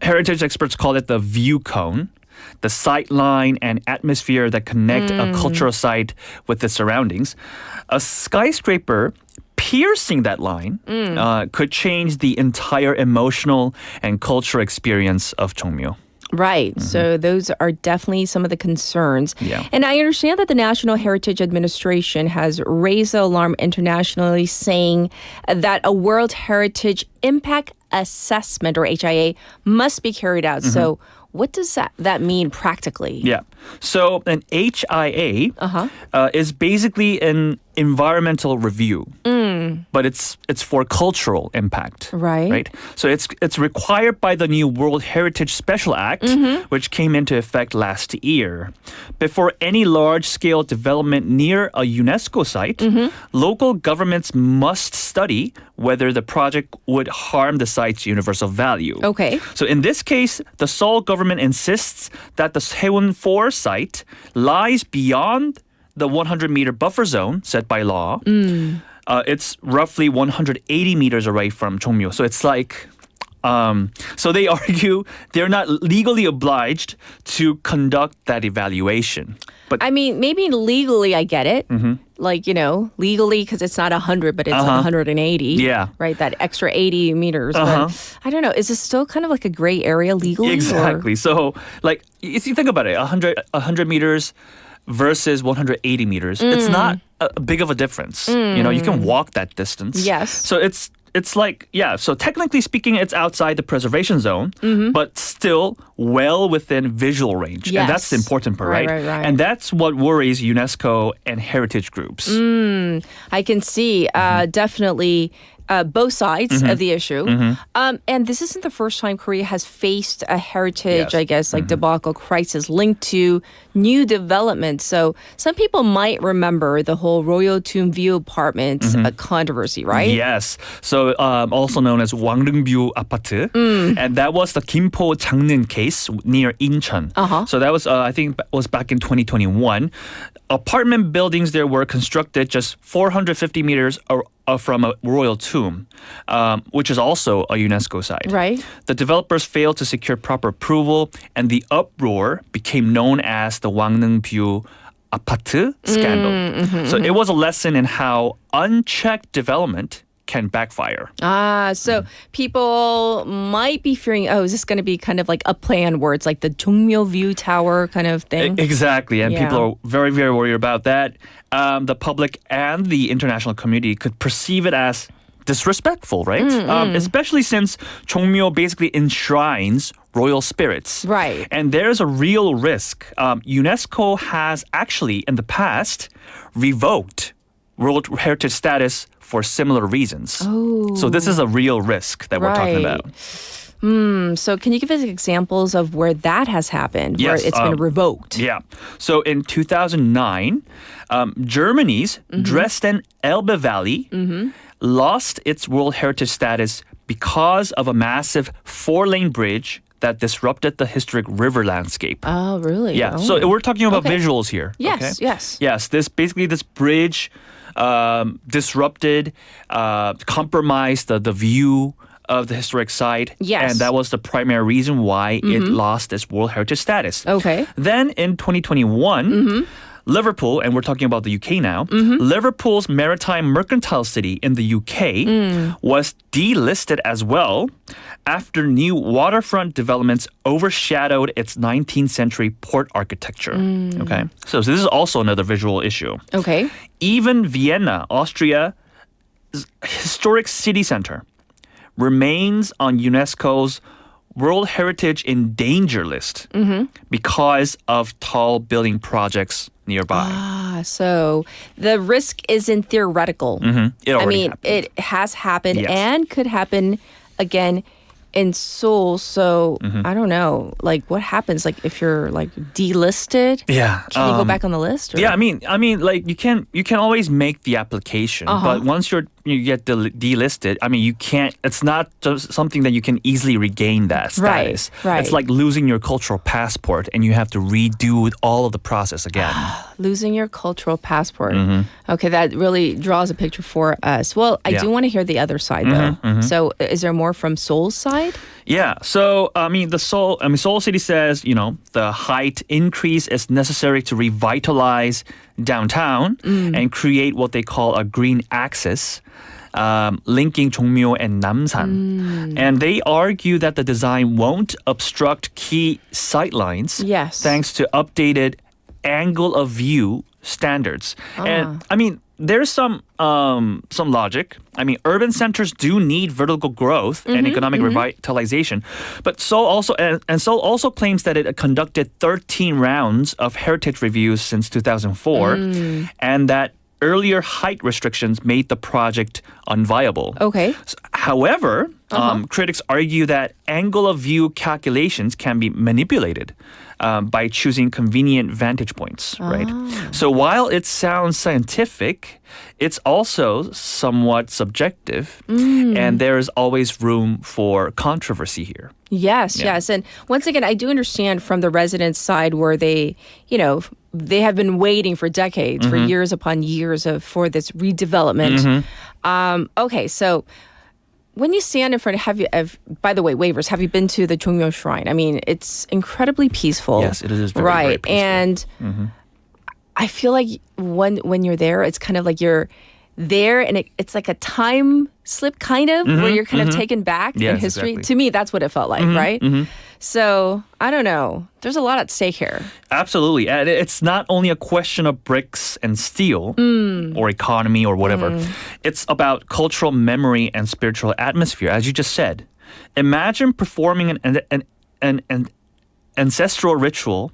Heritage experts call it the view cone, the sight line and atmosphere that connect a cultural site with the surroundings. A skyscraper piercing that line could change the entire emotional and cultural experience of Cheongmyo. Right. So those are definitely some of the concerns. Yeah. And I understand that the National Heritage Administration has raised the alarm internationally, saying that a World Heritage Impact Assessment, or HIA, must be carried out. So what does that mean practically? Yeah. So an HIA is basically an environmental review, but it's for cultural impact. Right. So it's required by the new World Heritage Special Act, which came into effect last year. Before any large-scale development near a UNESCO site, local governments must study whether the project would harm the site's universal value. Okay. So in this case, the Seoul government insists that the Sewon 4 site lies beyond the 100-meter buffer zone set by law. It's roughly 180 meters away from Cheongmyo. So it's like, so they argue they're not legally obliged to conduct that evaluation. But I mean, maybe legally I get it. Like, legally, because it's not 100, but it's like 180. Yeah. Right, that extra 80 meters. But I don't know, is this still kind of like a gray area legally? Exactly. So, like, if you think about it, 100 meters versus 180 meters, it's not a big of a difference. You can walk that distance. Yes. So it's like, so technically speaking, it's outside the preservation zone, but still well within visual range. Yes. And that's the important part, right? Right. And that's what worries UNESCO and heritage groups. I can see definitely both sides of the issue. And this isn't the first time Korea has faced a heritage, I guess, like debacle crisis linked to new development. So some people might remember the whole Royal Tomb View Apartments controversy, right? Yes. So also known as 왕릉뷰 아파트. And that was the 김포 장릉 case near Incheon. So that was, I think, was back in 2021. Apartment buildings there were constructed just 450 meters from a royal tomb, which is also a UNESCO site. Right. The developers failed to secure proper approval, and the uproar became known as the 왕릉뷰 아파트 scandal. So it was a lesson in how unchecked development can backfire. So people might be fearing, is this going to be kind of like a play on words, like the Cheongmyo View Tower kind of thing? Exactly, and people are very, very worried about that. The public and the international community could perceive it as disrespectful, right? Especially since Cheongmyo basically enshrines royal spirits. Right. And there's a real risk. UNESCO has actually, in the past, revoked World Heritage status for similar reasons. So this is a real risk that we're talking about. So can you give us examples of where that has happened, Yes, where it's been revoked? Yeah. So in 2009, Germany's Dresden Elbe Valley lost its World Heritage status because of a massive 4-lane bridge that disrupted the historic river landscape. Oh, really? Yeah. So we're talking about visuals here. Yes, yes. Yes, this bridge disrupted, compromised the view of the historic site. Yes. And that was the primary reason why it lost its World Heritage status. Okay. Then in 2021, Liverpool, and we're talking about the UK now, Liverpool's maritime mercantile city in the UK was delisted as well after new waterfront developments overshadowed its 19th century port architecture. Okay, so this is also another visual issue. Okay. Even Vienna, Austria's historic city center, remains on UNESCO's World Heritage in Danger list because of tall building projects nearby. So the risk isn't theoretical. It already happened. It has happened Yes. and could happen again in Seoul. So I don't know, like what happens, like if you're like delisted? Yeah. Can you go back on the list? Or? Yeah, I mean, like you can always make the application, but once you get delisted, I mean, you can't. It's not just something that you can easily regain that status. Right. It's like losing your cultural passport, and you have to redo all of the process again. Losing your cultural passport. Okay, that really draws a picture for us. Well, I do want to hear the other side though. So is there more from Seoul's side? Yeah. So Seoul City says, the height increase is necessary to revitalize downtown and create what they call a green axis. Linking Jongmyo and Namsan. And they argue that the design won't obstruct key sightlines thanks to updated angle of view standards. And I mean, there's some logic. I mean, urban centers do need vertical growth and economic revitalization. But Seoul also claims that it conducted 13 rounds of heritage reviews since 2004 and that earlier height restrictions made the project unviable. Okay. However, critics argue that angle of view calculations can be manipulated by choosing convenient vantage points, right? So while it sounds scientific, it's also somewhat subjective, and there is always room for controversy here. Yes. And once again, I do understand from the residents' side where they have been waiting for decades, for years upon years for this redevelopment. Okay, so when you stand in front by the way, waivers, have you been to the Jongmyo Shrine? I mean, it's incredibly peaceful. Yes, it is very peaceful. And I feel like when you're there, it's kind of like you're there and it's like a time slip kind of where you're kind of taken back in history. Exactly. To me, that's what it felt like, right? So, I don't know. There's a lot at stake here. Absolutely. And it's not only a question of bricks and steel or economy or whatever. It's about cultural memory and spiritual atmosphere, as you just said. Imagine performing an ancestral ritual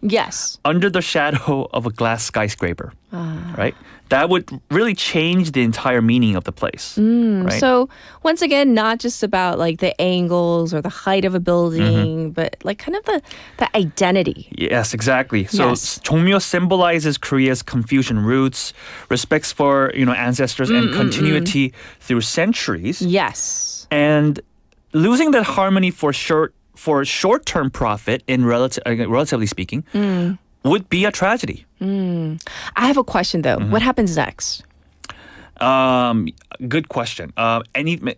under the shadow of a glass skyscraper, right? That would really change the entire meaning of the place. Right? So once again, not just about like the angles or the height of a building, but like kind of the identity. Yes, exactly. So Jongmyo symbolizes Korea's Confucian roots, respects for ancestors, and continuity through centuries. Yes. And losing that harmony for short-term profit, in relatively speaking, would be a tragedy. I have a question though. What happens next? Good question.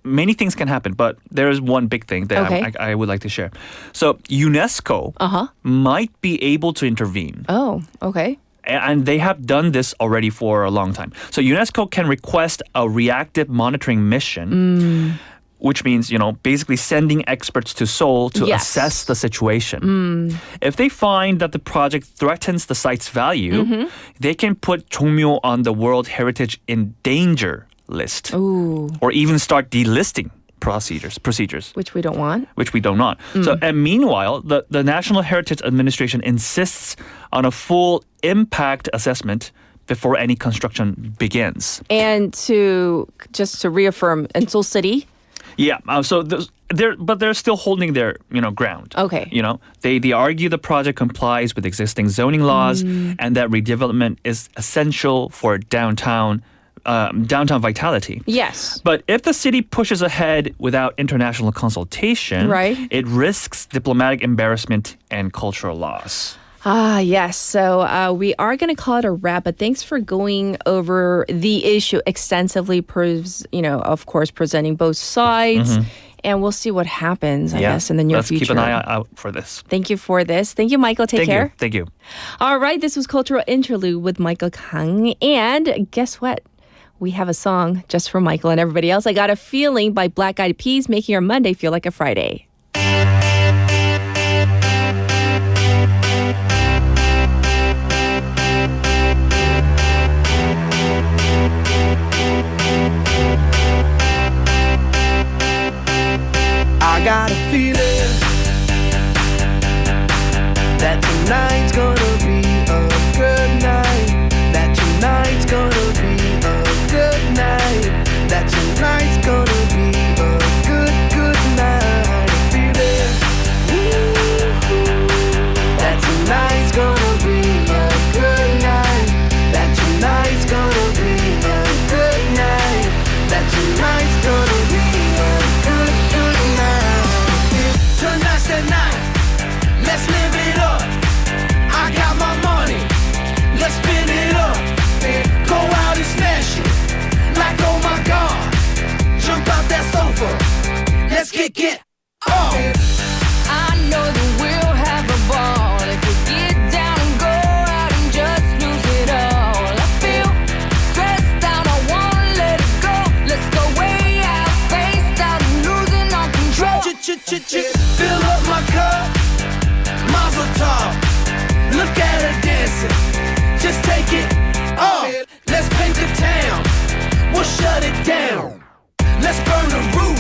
Many things can happen, but there is one big thing that I would like to share. So UNESCO might be able to intervene. Oh, okay. And they have done this already for a long time. So UNESCO can request a reactive monitoring mission, which means, basically sending experts to Seoul to assess the situation. If they find that the project threatens the site's value, they can put Jongmyo on the World Heritage in Danger list. Or even start delisting procedures. Which we don't want. So, and meanwhile, the National Heritage Administration insists on a full impact assessment before any construction begins. And just to reaffirm, in Seoul City, so they're still holding their ground. Okay. They argue the project complies with existing zoning laws and that redevelopment is essential for downtown vitality. Yes. But if the city pushes ahead without international consultation, it risks diplomatic embarrassment and cultural loss. Yes. So we are going to call it a wrap, but thanks for going over the issue extensively, of course, presenting both sides And we'll see what happens, I guess, in the near future. Let's keep an eye out for this. Thank you for this. Thank you, Michael. Take care. Thank you. All right, this was Cultural Interlude with Michael Kang. And guess what? We have a song just for Michael and everybody else. I Got a Feeling by Black Eyed Peas, making your Monday feel like a Friday. I got a feeling that tonight's gonna be a good night. That tonight's gonna be a good night. That tonight's gonna be a good night. A feeling that tonight's gonna be a good night. That tonight's gonna be a good night. That tonight's gonna be a good night. Tonight's the night. Let's live it up. I got my money. Let's spin it up. Go out and smash it. Like, oh my God. Jump out that sofa. Let's get up. I know that we'll have a ball if we get down and go out and just lose it all. I feel stressed out, I wanna let it go. Let's go way out, spaced out, and losing all control. Fill up my cup. Mazel tov. Look at her dancing. Just take it off. Let's paint the town. We'll shut it down. Let's burn the roof.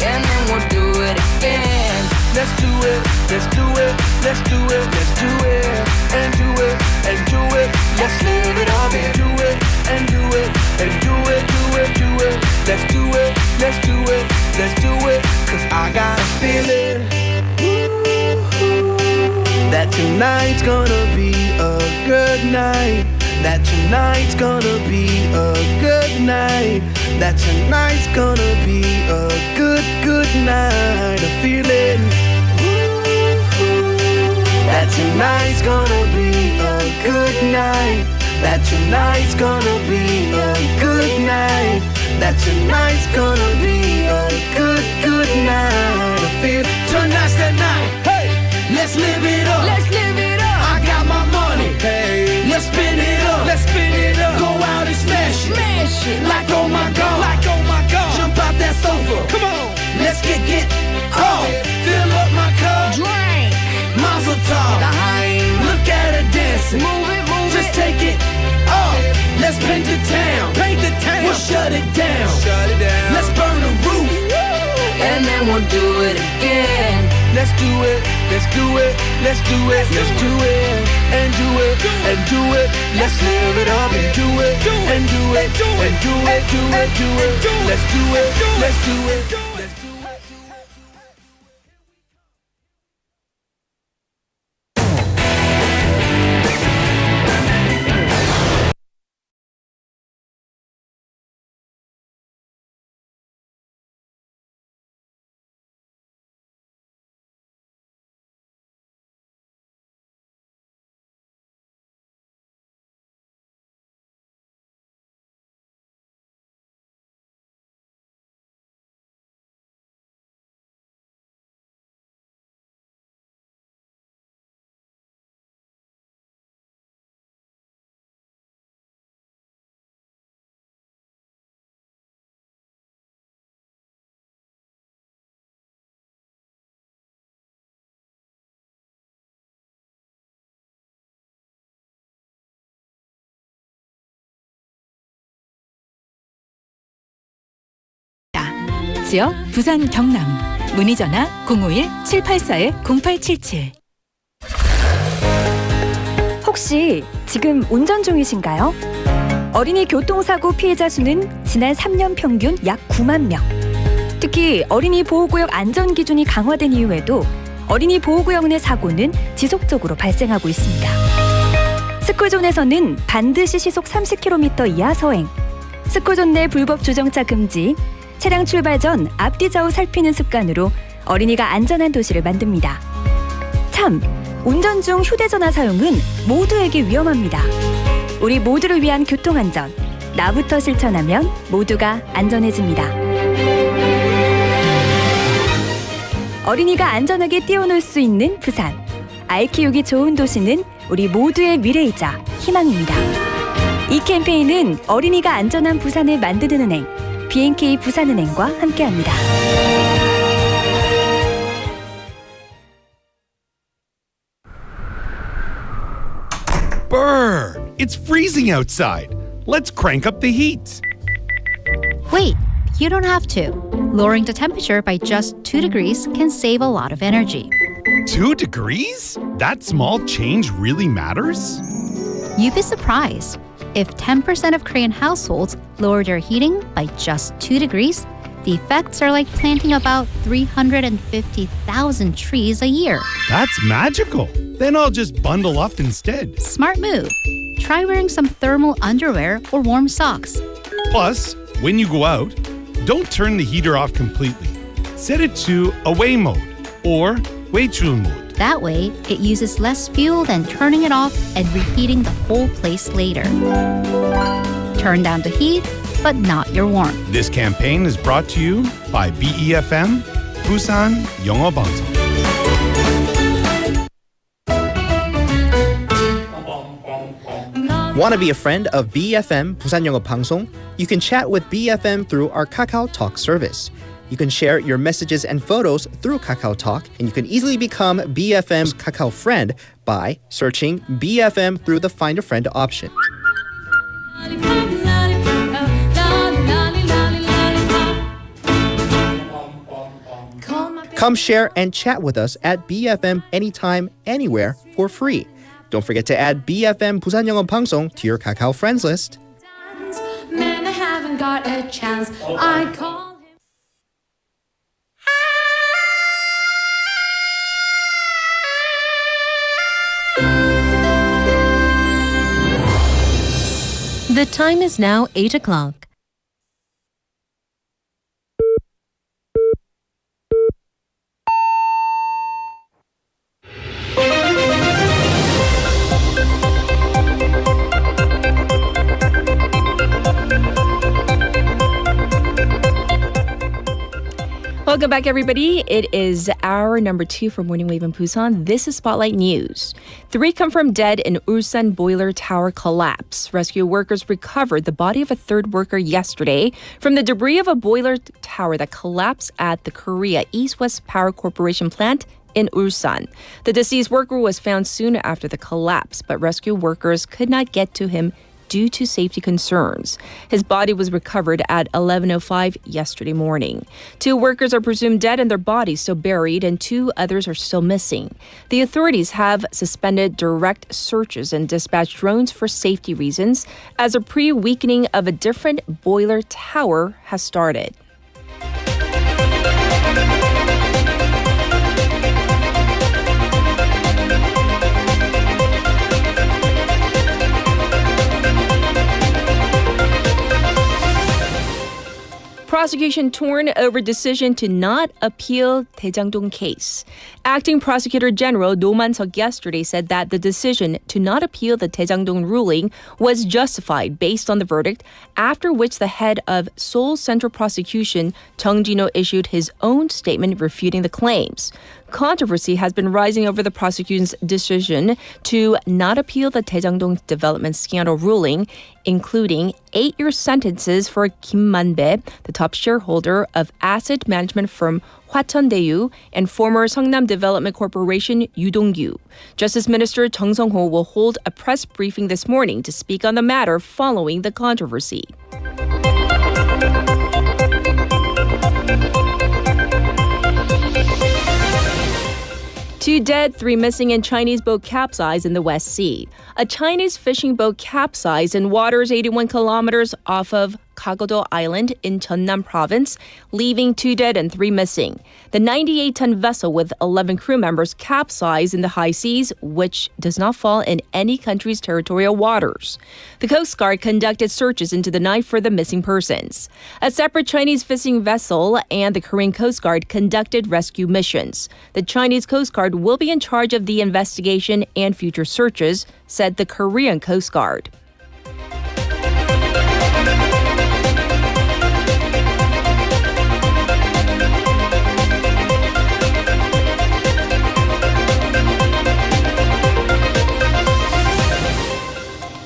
And then we'll do it again. Let's do it. Let's do it. Let's do it. Let's do it. And do it. And do it. Let's live it up and do it. And do it. And do it. Do it. Do it. Let's do it. Let's do it. Let's do it. 'Cause I got a feeling that tonight's gonna be a good night. That tonight's gonna be a good night. That tonight's gonna be a good night. A feeling that tonight's gonna be a good night. That tonight's gonna be a good night. That tonight's gonna be a good night. I feel tonight's the night. Hey, let's live it up. Let's live it up. I got my money. Hey, let's spin it up. Let's spin it up. Go out and smash it. Smash it. Like oh my God. Like oh my God. Jump out that sofa. Come on. Let's get off. Fill up my cup. Drink. Mazel tov. Look at her dancing. Move it. Just take it off. Let's paint the town. Paint the town. We'll shut it down. Shut it down. Let's burn the roof. And then we'll do it again. Let's do it. Let's do it. Let's do it. Let's do it. And do it. And do it. Let's live it up and do it. And do it. And do it. Do it. Do it. Let's do it. Let's do it. Let's do it. 지역 부산 경남 문의 전화 051-784-0877. 혹시 지금 운전 중이신가요? 어린이 교통사고 피해자 수는 지난 3년 평균 약 9만 명. 특히 어린이 보호구역 안전기준이 강화된 이후에도 어린이 보호구역 내 사고는 지속적으로 발생하고 있습니다. 스쿨존에서는 반드시 시속 30km 이하 서행, 스쿨존 내 불법 주정차 금지, 차량 출발 전 앞뒤 좌우 살피는 습관으로 어린이가 안전한 도시를 만듭니다. 참, 운전 중 휴대전화 사용은 모두에게 위험합니다. 우리 모두를 위한 교통안전, 나부터 실천하면 모두가 안전해집니다. 어린이가 안전하게 뛰어놀 수 있는 부산. 아이 키우기 좋은 도시는 우리 모두의 미래이자 희망입니다. 이 캠페인은 어린이가 안전한 부산을 만드는 은행, B&K 부산은행과 함께합니다. Brr! It's freezing outside. Let's crank up the heat. Wait, you don't have to. Lowering the temperature by just 2 degrees can save a lot of energy. 2 degrees? That small change really matters? You'd be surprised. If 10% of Korean households lower their heating by just 2 degrees, the effects are like planting about 350,000 trees a year. That's magical. Then I'll just bundle up instead. Smart move. Try wearing some thermal underwear or warm socks. Plus, when you go out, don't turn the heater off completely. Set it to away mode or 외출 mode. That way, it uses less fuel than turning it off and reheating the whole place later. Turn down the heat, but not your warmth. This campaign is brought to you by BEFM, Busan 영어방송. Want to be a friend of BFM Busan Yeongo Bangsong? You can chat with BFM through our Kakao Talk service. You can share your messages and photos through Kakao Talk, and you can easily become BFM's Kakao friend by searching BFM through the Find a Friend option. Come share and chat with us at BFM anytime, anywhere for free. Don't forget to add BFM Busan Yeongo Bangsong to your Kakao friends list. Man, I haven't got a chance. I call him. The time is now 8 o'clock. Welcome back, everybody. It is hour number 2 for Morning Wave in Busan. This is Spotlight News. 3 confirmed dead in Ulsan boiler tower collapse. Rescue workers recovered the body of a third worker yesterday from the debris of a boiler tower that collapsed at the Korea East-West Power Corporation plant in Ulsan. The deceased worker was found soon after the collapse, but rescue workers could not get to him due to safety concerns. His body was recovered at 11:05 yesterday morning. 2 workers are presumed dead and their bodies still buried, and 2 others are still missing. The authorities have suspended direct searches and dispatched drones for safety reasons as a pre-weakening of a different boiler tower has started. Prosecution torn over decision to not appeal Daejangdong case. Acting Prosecutor General No Man-seok yesterday said that the decision to not appeal the Daejangdong ruling was justified based on the verdict, after which the head of Seoul Central Prosecution, Chung Jin-ho, issued his own statement refuting the claims. Controversy has been rising over the prosecution's decision to not appeal the Daejangdong development scandal ruling, including 8-year sentences for Kim Man-bae, the top shareholder of asset management firm Hwacheondae, and former Seongnam Development Corporation Yoo Dong-gyu. Justice Minister Chung Sung-ho will hold a press briefing this morning to speak on the matter following the controversy. 2 dead, 3 missing, and Chinese boat capsized in the West Sea. A Chinese fishing boat capsized in waters 81 kilometers off of Kagodo Island in Jeonnam Province, leaving 2 dead and 3 missing. The 98-ton vessel with 11 crew members capsized in the high seas, which does not fall in any country's territorial waters. The Coast Guard conducted searches into the night for the missing persons. A separate Chinese fishing vessel and the Korean Coast Guard conducted rescue missions. The Chinese Coast Guard will be in charge of the investigation and future searches, said the Korean Coast Guard.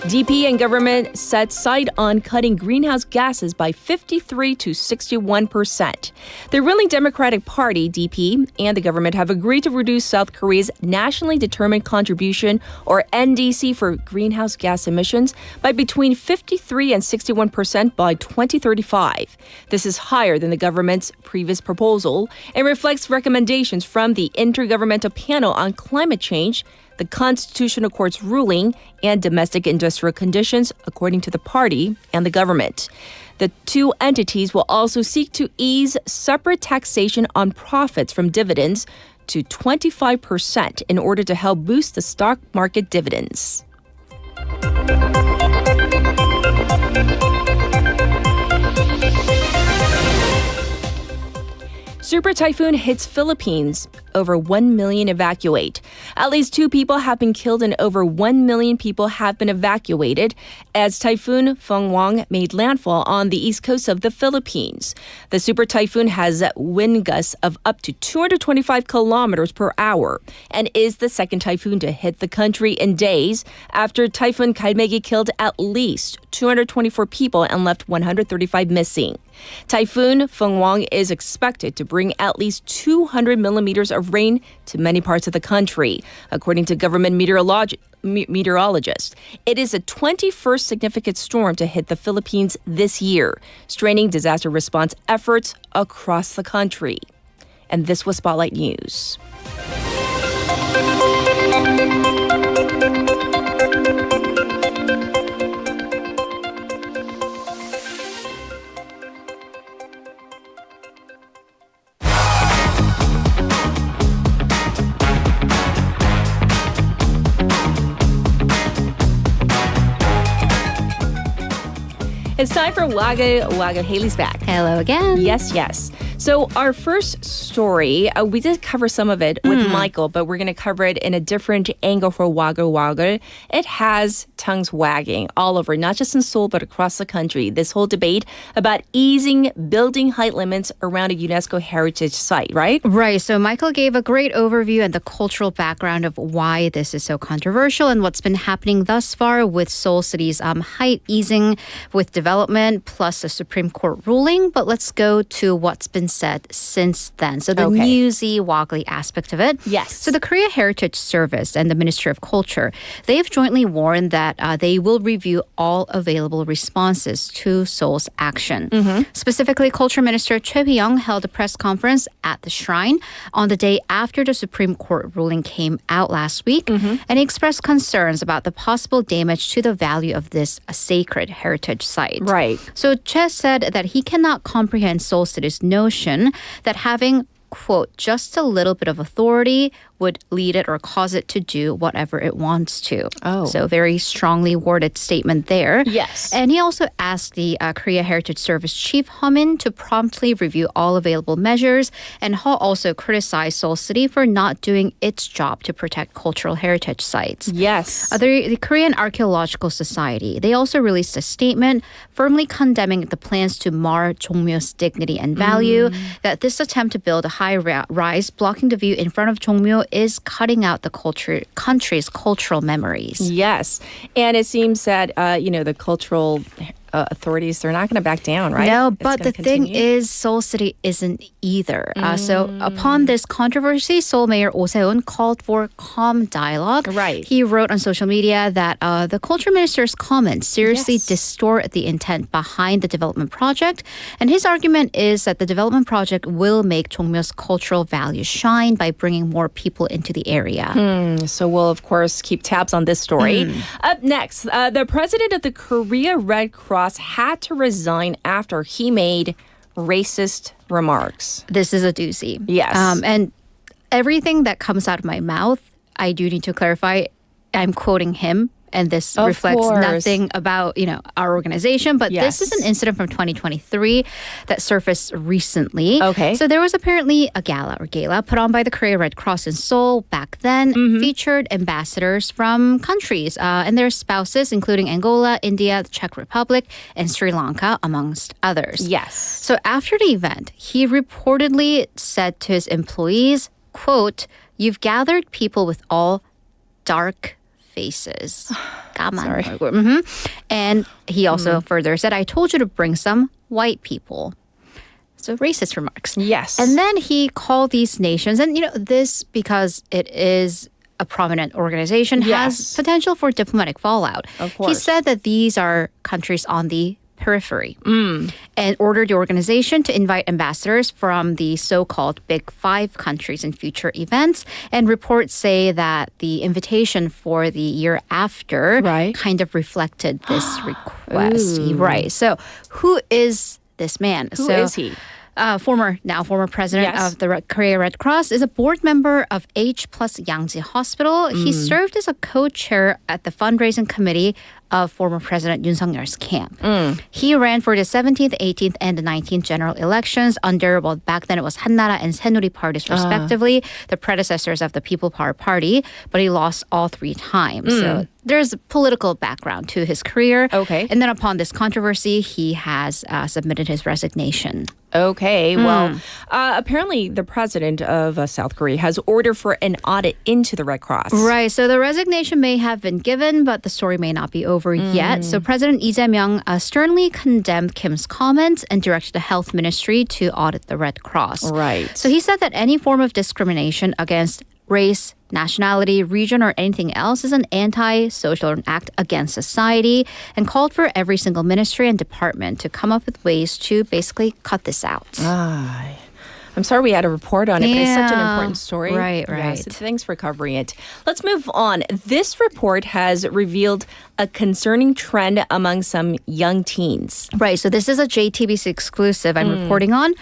DP and government set sight on cutting greenhouse gases by 53 to 61%. The ruling Democratic Party, DP, and the government have agreed to reduce South Korea's nationally determined contribution, or NDC, for greenhouse gas emissions by between 53 and 61% by 2035. This is higher than the government's previous proposal and reflects recommendations from the Intergovernmental Panel on Climate Change, the Constitutional Court's ruling, and domestic industrial conditions, according to the party and the government. The two entities will also seek to ease separate taxation on profits from dividends to 25% in order to help boost the stock market dividends. Super typhoon hits Philippines. Over 1 million evacuate. At least 2 people have been killed and over 1 million people have been evacuated as Typhoon Fengwang made landfall on the east coast of the Philippines. The super typhoon has wind gusts of up to 225 kilometers per hour and is the second typhoon to hit the country in days after Typhoon Galmegi killed at least 224 people and left 135 missing. Typhoon Fengwang is expected to bring at least 200 millimeters of rain to many parts of the country, according to government meteorologists. It is the 21st significant storm to hit the Philippines this year, straining disaster response efforts across the country. And this was Spotlight News. It's time for Wago. Haley's back. Hello again. Yes. So our first story, we did cover some of it with Michael, but we're going to cover it in a different angle for 와글와글. It has tongues wagging all over, not just in Seoul, but across the country. This whole debate about easing building height limits around a UNESCO heritage site, right? Right. So Michael gave a great overview and the cultural background of why this is so controversial and what's been happening thus far with Seoul City's height easing with development plus a Supreme Court ruling. But let's go to what's been said since then. So the newsy, woggly aspect of it. Yes. So the Korea Heritage Service and the Ministry of Culture, they've jointly warned that they will review all available responses to Seoul's action. Specifically, Culture Minister Choi Bi-young held a press conference at the shrine on the day after the Supreme Court ruling came out last week, and he expressed concerns about the possible damage to the value of this sacred heritage site. Right. So Choi said that he cannot comprehend Seoul City's notion that having, quote, just a little bit of authority would lead it or cause it to do whatever it wants to. Oh. So very strongly worded statement there. Yes. And he also asked the Korea Heritage Service Chief Min to promptly review all available measures. And Ho also criticized Seoul City for not doing its job to protect cultural heritage sites. Yes. The Korean Archaeological Society, they also released a statement firmly condemning the plans to mar Jongmyo's dignity and value, that this attempt to build a high rise blocking the view in front of Jongmyo is cutting out the country's cultural memories. Yes. And it seems that, the cultural authorities, they're not going to back down, right? No, but the thing is, Seoul City isn't either. So upon this controversy, Seoul Mayor Oh Se-un called for calm dialogue. Right. He wrote on social media that the culture minister's comments seriously distort the intent behind the development project. And his argument is that the development project will make Jongmyo's cultural values shine by bringing more people into the area. So we'll, of course, keep tabs on this story. Up next, the president of the Korea Red Cross had to resign after he made racist remarks. This is a doozy. Yes. And everything that comes out of my mouth, I do need to clarify, I'm quoting him. And this reflects nothing about, our organization. But this is an incident from 2023 that surfaced recently. Okay. So there was apparently a gala put on by the Korea Red Cross in Seoul back then, featured ambassadors from countries and their spouses, including Angola, India, the Czech Republic, and Sri Lanka, amongst others. Yes. So after the event, he reportedly said to his employees, quote, "You've gathered people with all dark faces. 까만 얼굴. And he also further said, I told you to bring some white people. So racist remarks. Yes. And then he called these nations, and this because it is a prominent organization has potential for diplomatic fallout. Of course. He said that these are countries on the periphery and ordered the organization to invite ambassadors from the so-called Big Five countries in future events. And reports say that the invitation for the year after kind of reflected this request. Right. So who is this man? Who is he? Former president of the Korea Red Cross, is a board member of H+ Yangji Hospital. He served as a co-chair at the fundraising committee of former President Yoon Suk-yeol's camp. He ran for the 17th, 18th, and the 19th general elections under, well, back then it was 한나라 and 새누리 parties, respectively, the predecessors of the People Power Party, but he lost all three times. So there's a political background to his career. Okay. And then upon this controversy, he has submitted his resignation. Okay, well, apparently the president of South Korea has ordered for an audit into the Red Cross. Right, so the resignation may have been given, but the story may not be over yet. So President Lee Jae-myung sternly condemned Kim's comments and directed the health ministry to audit the Red Cross. Right. So he said that any form of discrimination against race, nationality, region, or anything else is an anti-social act against society, and called for every single ministry and department to come up with ways to basically cut this out. I'm sorry we had a report on it, but it's such an important story. Right. Yes, thanks for covering it. Let's move on. This report has revealed a concerning trend among some young teens. Right, so this is a JTBC exclusive I'm reporting on.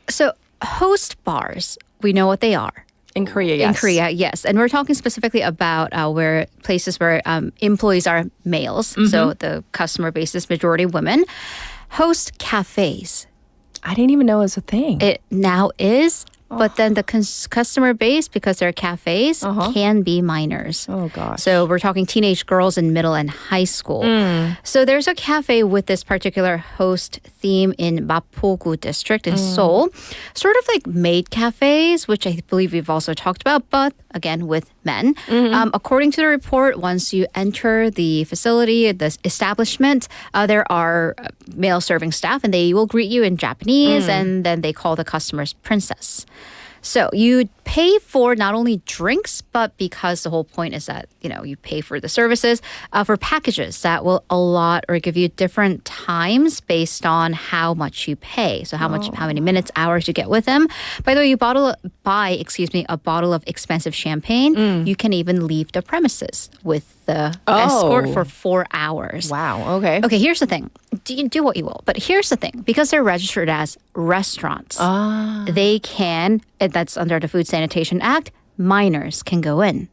So host bars, we know what they are. In Korea, yes. In Korea, yes. And we're talking specifically about where places where employees are males. So the customer base is majority women. Host cafes. I didn't even know it was a thing. It now is. But then the customer base, because they're cafes, can be minors. Oh, gosh. So we're talking teenage girls in middle and high school. So there's a cafe with this particular host theme in Mapogu district in Seoul. Sort of like maid cafes, which I believe we've also talked about, but again with men. According to the report, once you enter the facility, the establishment, there are male serving staff, and they will greet you in Japanese, and then they call the customers princess. So you pay for not only drinks, but because the whole point is that, you pay for the services, for packages that will allot or give you different times based on how much you pay. So how many minutes, hours you get with them. By the way, you buy a bottle of expensive champagne, you can even leave the premises with the escort for 4 hours. Wow, okay. Okay, here's the thing. Do what you will. But here's the thing. Because they're registered as restaurants, they can, that's under the Food Sanitation Act, minors can go in.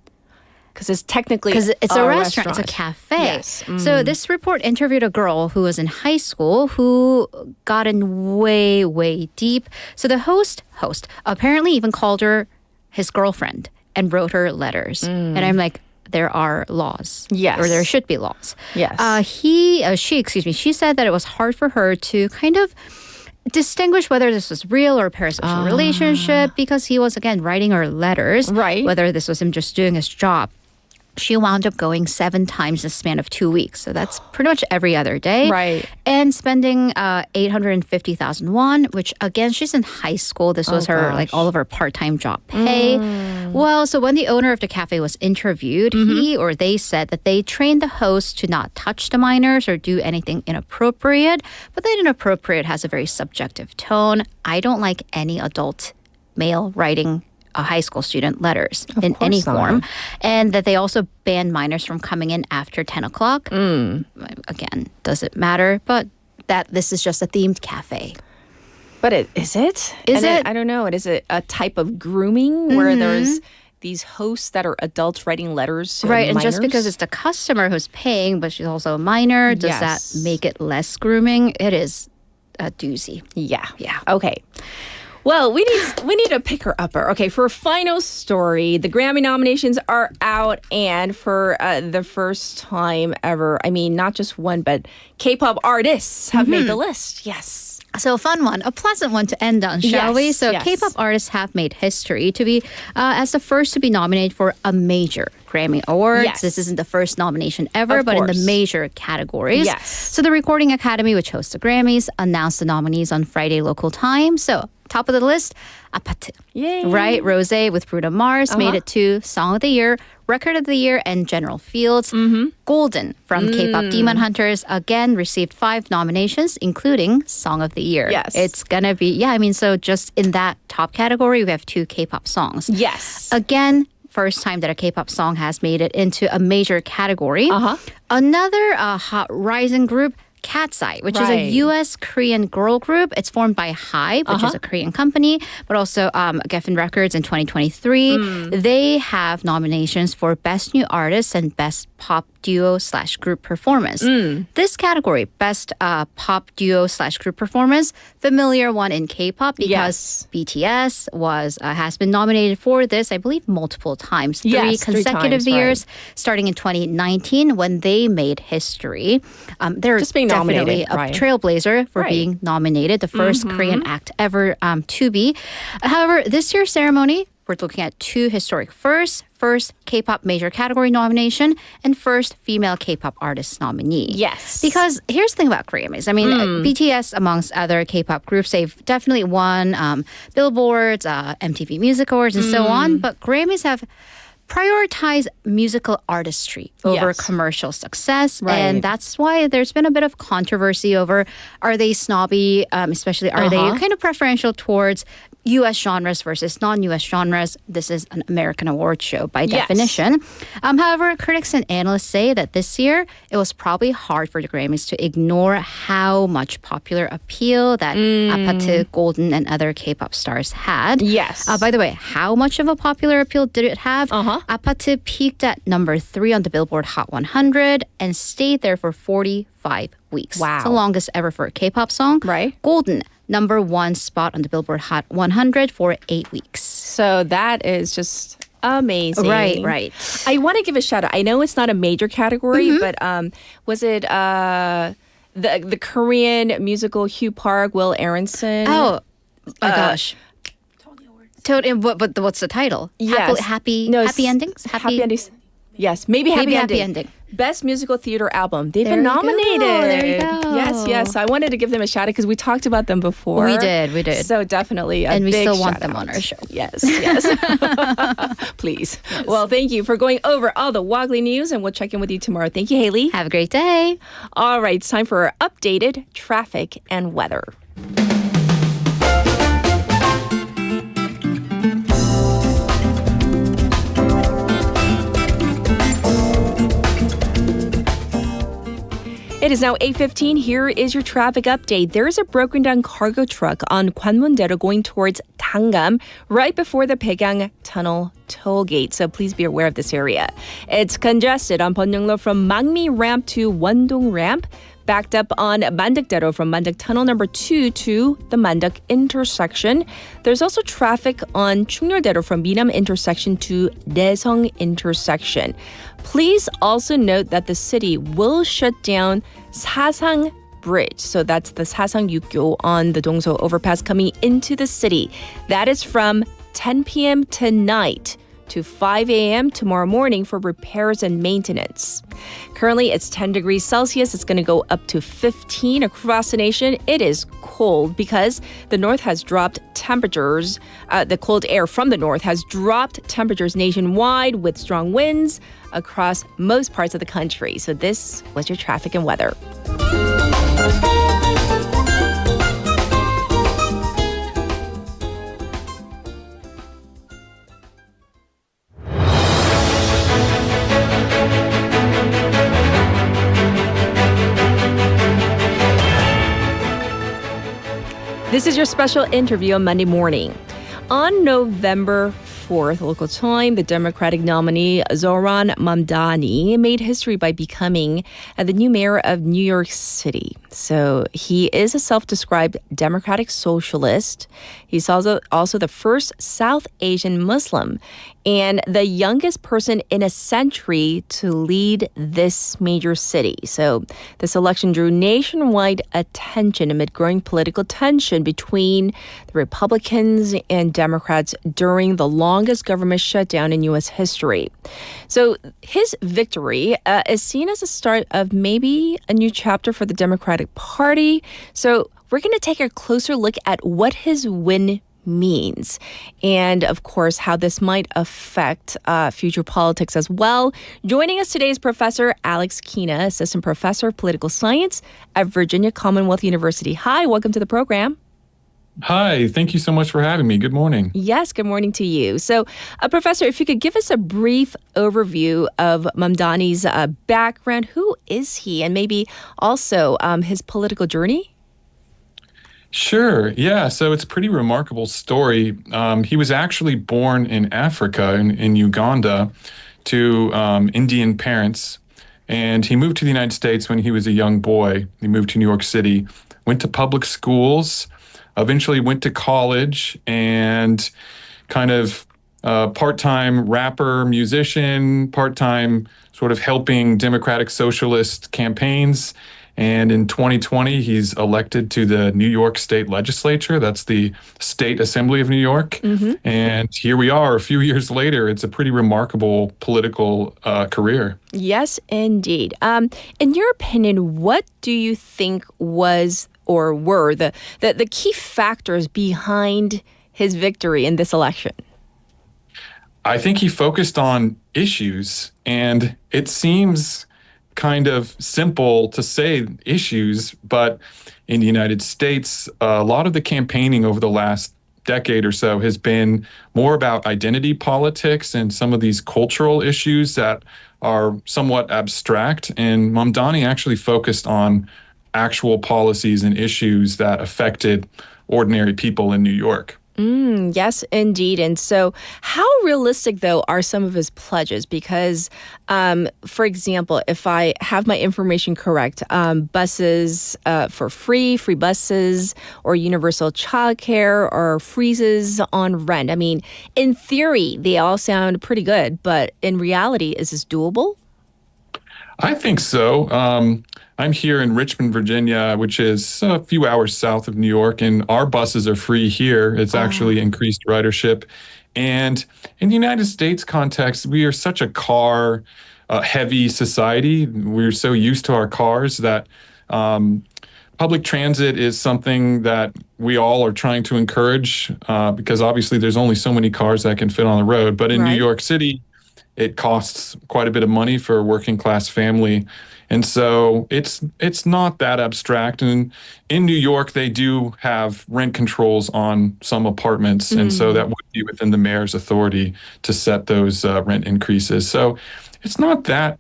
Because it's technically Because it's a restaurant. It's a cafe. Yes. So this report interviewed a girl who was in high school who got in way, way deep. So the host apparently even called her his girlfriend and wrote her letters. And I'm like, there are laws. Yes. Or there should be laws. Yes. She said that it was hard for her to kind of distinguish whether this was real or a parasocial relationship, because he was, again, writing her letters. Right. Whether this was him just doing his job. She wound up going 7 times in the span of 2 weeks. So that's pretty much every other day. Right. And spending 850,000 won, which again, she's in high school. This was her, like all of her part-time job pay. Well, so when the owner of the cafe was interviewed, they said that they trained the host to not touch the minors or do anything inappropriate. But that inappropriate has a very subjective tone. I don't like any adult male writing a high school student letters in any form. And that they also banned minors from coming in after 10 o'clock. Again, does it matter? But that this is just a themed cafe. But is it? Is it? I don't know. It is a type of grooming where there's these hosts that are adults writing letters to Right, minors? and just because it's the customer who's paying, but she's also a minor, does that make it less grooming? It is a doozy. Yeah. Okay. Well, we need a picker-upper. Okay, for a final story, the Grammy nominations are out, and for the first time ever, I mean, not just one, but K-pop artists have made the list. Yes. So a fun one, a pleasant one to end on, shall we? So K-pop artists have made history to be as the first to be nominated for a major Grammy Awards. Yes. This isn't the first nomination ever, but in the major categories. Yes. So the Recording Academy, which hosts the Grammys, announced the nominees on Friday local time. So top of the list, 아파트. Yay. Right? Rosé with Bruno Mars made it to Song of the Year, Record of the Year, and General Fields. Golden from K-pop Demon Hunters again received 5 nominations, including Song of the Year. Yes. It's gonna be, so just in that top category, we have 2 K-pop songs. Yes. Again, first time that a K-pop song has made it into a major category. Another hot rising group, Cat's Eye, which is a U.S.-Korean girl group. It's formed by HYBE, which is a Korean company, but also Geffen Records in 2023. They have nominations for Best New Artist and Best Pop Duo/Group Performance. This category, Best Pop Duo/Group Performance, familiar one in K-pop because BTS has been nominated for this, I believe, multiple times. 3 consecutive years, starting in 2019 when they made history. They're just being definitely nominated, a trailblazer for being nominated, the first Korean act ever to be. However, this year's ceremony, we're looking at 2 historic firsts. First K-pop major category nomination and first female K-pop artist nominee. Yes. Because here's the thing about Grammys. I mean, BTS, amongst other K-pop groups, they've definitely won Billboards, MTV Music Awards, and so on. But Grammys have prioritize musical artistry over commercial success. And that's why there's been a bit of controversy over, are they snobby, especially are they kind of preferential towards U.S. genres versus non-U.S. genres. This is an American award show by definition. However, critics and analysts say that this year, it was probably hard for the Grammys to ignore how much popular appeal that 아파트, Golden, and other K-pop stars had. Yes. By the way, how much of a popular appeal did it have? 아파트 peaked at number 3 on the Billboard Hot 100 and stayed there for 45 weeks. Wow. It's the longest ever for a K-pop song. Right. Golden, number 1 spot on the Billboard Hot 100 for 8 weeks. So that is just amazing. Right. I want to give a shout out. I know it's not a major category, but was it the Korean musical Hugh Park, Will Aronson? Oh my gosh. But what's the title? Yes. Happy endings? Happy endings. Yes, maybe happy ending. Best musical theater album. They've been nominated. There you go. Yes. I wanted to give them a shout out because we talked about them before. We did. So definitely a and we big still want shout them out. on our show. Yes. Please. Yes. Well, thank you for going over all the Woggly news, and we'll check in with you tomorrow. Thank you, Haley. Have a great day. All right, it's time for our updated traffic and weather. It is now 8:15. Here is your traffic update. There is a broken down cargo truck on Gwanmun-daero going towards Dangam right before the Baegang Tunnel toll gate. So please be aware of this area. It's congested on Byeonglo from Mangmi ramp to Wondong ramp. Backed up on Manduk-daero from Manduk Tunnel number 2 to the Manduk intersection. There's also traffic on Chungnyeol-daero from Minam intersection to Daesung intersection. Please also note that the city will shut down Sasang Bridge. So that's the Sasang Yukgyo on the Dongso overpass coming into the city. That is from 10 p.m. tonight to 5 a.m. tomorrow morning for repairs and maintenance. Currently, it's 10 degrees Celsius. It's going to go up to 15 across the nation. It is cold because the north has dropped temperatures. The cold air from the north has dropped temperatures nationwide with strong winds across most parts of the country. So this was your traffic and weather. This is your special interview on Monday morning. On November 24th local time, the Democratic nominee Zohran Mamdani made history by becoming the new mayor of New York City. So he is a self-described democratic socialist. He's also the first South Asian Muslim and the youngest person in a century to lead this major city. So this election drew nationwide attention amid growing political tension between the Republicans and Democrats during the longest government shutdown in U.S. history. So his victory is seen as a start of maybe a new chapter for the Democratic Party. So we're going to take a closer look at what his win means and, of course, how this might affect future politics as well. Joining us today is Professor Alex Kina, Assistant Professor of Political Science at Virginia Commonwealth University. Hi, welcome to the program. Hi, thank you so much for having me. Good morning. Yes, good morning to you. So, Professor, if you could give us a brief overview of Mamdani's background, who is he, and maybe also his political journey? Sure. Yeah. So it's a pretty remarkable story. He was actually born in Africa, in Uganda, to Indian parents. And he moved to the United States when he was a young boy. He moved to New York City, went to public schools, eventually went to college, and kind of part-time rapper, musician, part-time sort of helping Democratic Socialist campaigns. And in 2020, he's elected to the New York State Legislature. That's the State Assembly of New York. Mm-hmm. And here we are a few years later. It's a pretty remarkable political career. Yes, indeed. In your opinion, what do you think was or were the key factors behind his victory in this election? I think he focused on issues, and it seems kind of simple to say issues, but in the United States, a lot of the campaigning over the last decade or so has been more about identity politics and some of these cultural issues that are somewhat abstract. And Mamdani actually focused on actual policies and issues that affected ordinary people in New York. Yes, indeed. And so how realistic, though, are some of his pledges? Because, for example, if I have my information correct, buses for free buses, or universal childcare, or freezes on rent. I mean, in theory, they all sound pretty good, but in reality, is this doable? I think so. I'm here in Richmond, Virginia, which is a few hours south of New York, and our buses are free here. It's actually increased ridership. And in the United States context, we are such a car-heavy society. We're so used to our cars that public transit is something that we all are trying to encourage because obviously there's only so many cars that can fit on the road. But in New York City, it costs quite a bit of money for a working class family. And so it's not that abstract. And in New York, they do have rent controls on some apartments. And so that would be within the mayor's authority to set those rent increases. So it's not that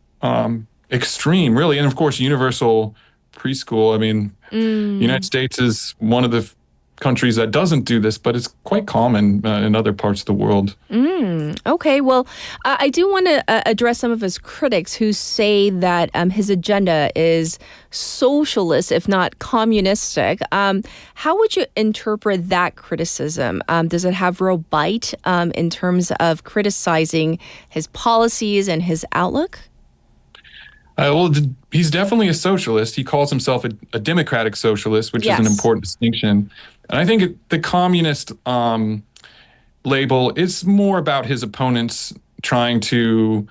extreme, really. And of course, universal preschool. I mean, the United States is one of the countries that doesn't do this, but it's quite common in other parts of the world. Okay, well, I do want to address some of his critics who say that his agenda is socialist, if not communistic. How would you interpret that criticism? Does it have real bite in terms of criticizing his policies and his outlook? Well, he's definitely a socialist. He calls himself a democratic socialist, which is an important distinction. And I think the communist label is more about his opponents trying to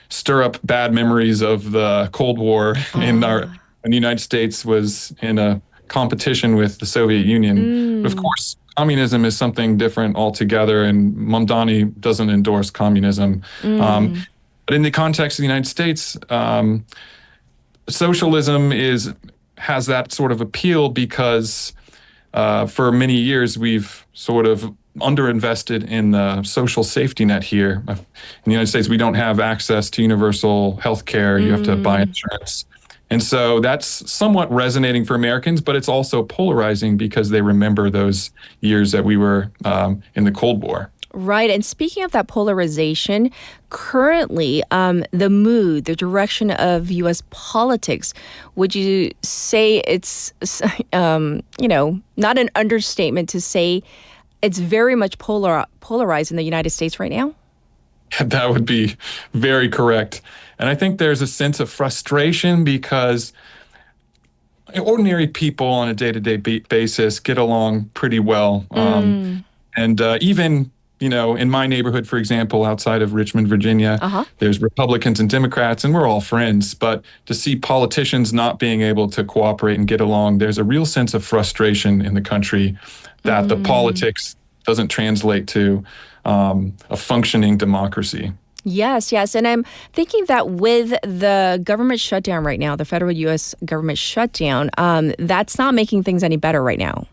stir up bad memories of the Cold War when the United States was in a competition with the Soviet Union. But of course, communism is something different altogether, and Mamdani doesn't endorse communism. But in the context of the United States, socialism has that sort of appeal because for many years we've sort of underinvested in the social safety net here. In the United States, we don't have access to universal health care. You have to buy insurance. And so that's somewhat resonating for Americans, but it's also polarizing because they remember those years that we were in the Cold War. Right. And speaking of that polarization, currently, the mood, the direction of U.S. politics, would you say it's, not an understatement to say it's very much polarized in the United States right now? That would be very correct. And I think there's a sense of frustration because ordinary people on a day-to-day basis get along pretty well. And even, in my neighborhood, for example, outside of Richmond, Virginia, there's Republicans and Democrats, and we're all friends. But to see politicians not being able to cooperate and get along, there's a real sense of frustration in the country that the politics doesn't translate to a functioning democracy. Yes. And I'm thinking that with the government shutdown right now, the federal U.S. government shutdown, that's not making things any better right now.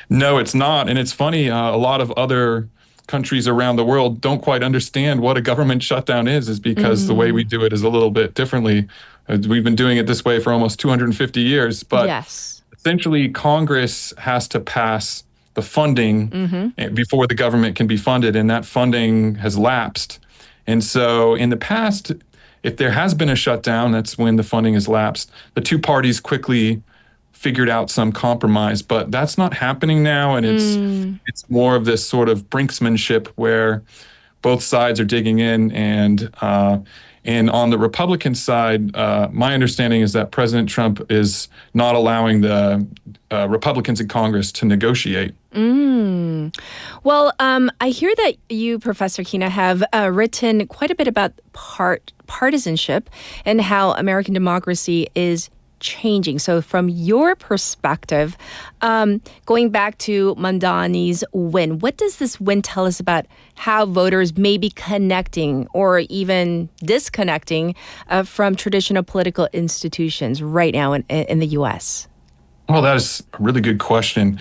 No, it's not. And it's funny, a lot of other countries around the world don't quite understand what a government shutdown is because the way we do it is a little bit differently. We've been doing it this way for almost 250 years. But essentially, Congress has to pass the funding before the government can be funded, and that funding has lapsed. And so in the past, if there has been a shutdown, that's when the funding has lapsed. The two parties quickly figured out some compromise, but that's not happening now, and it's more of this sort of brinksmanship where both sides are digging in, and on the Republican side, my understanding is that President Trump is not allowing the Republicans in Congress to negotiate. Well, I hear that you, Professor Kina, have written quite a bit about partisanship and how American democracy is changing. So from your perspective, going back to Mamdani's win, what does this win tell us about how voters may be connecting or even disconnecting from traditional political institutions right now in the U.S.? Well, that is a really good question.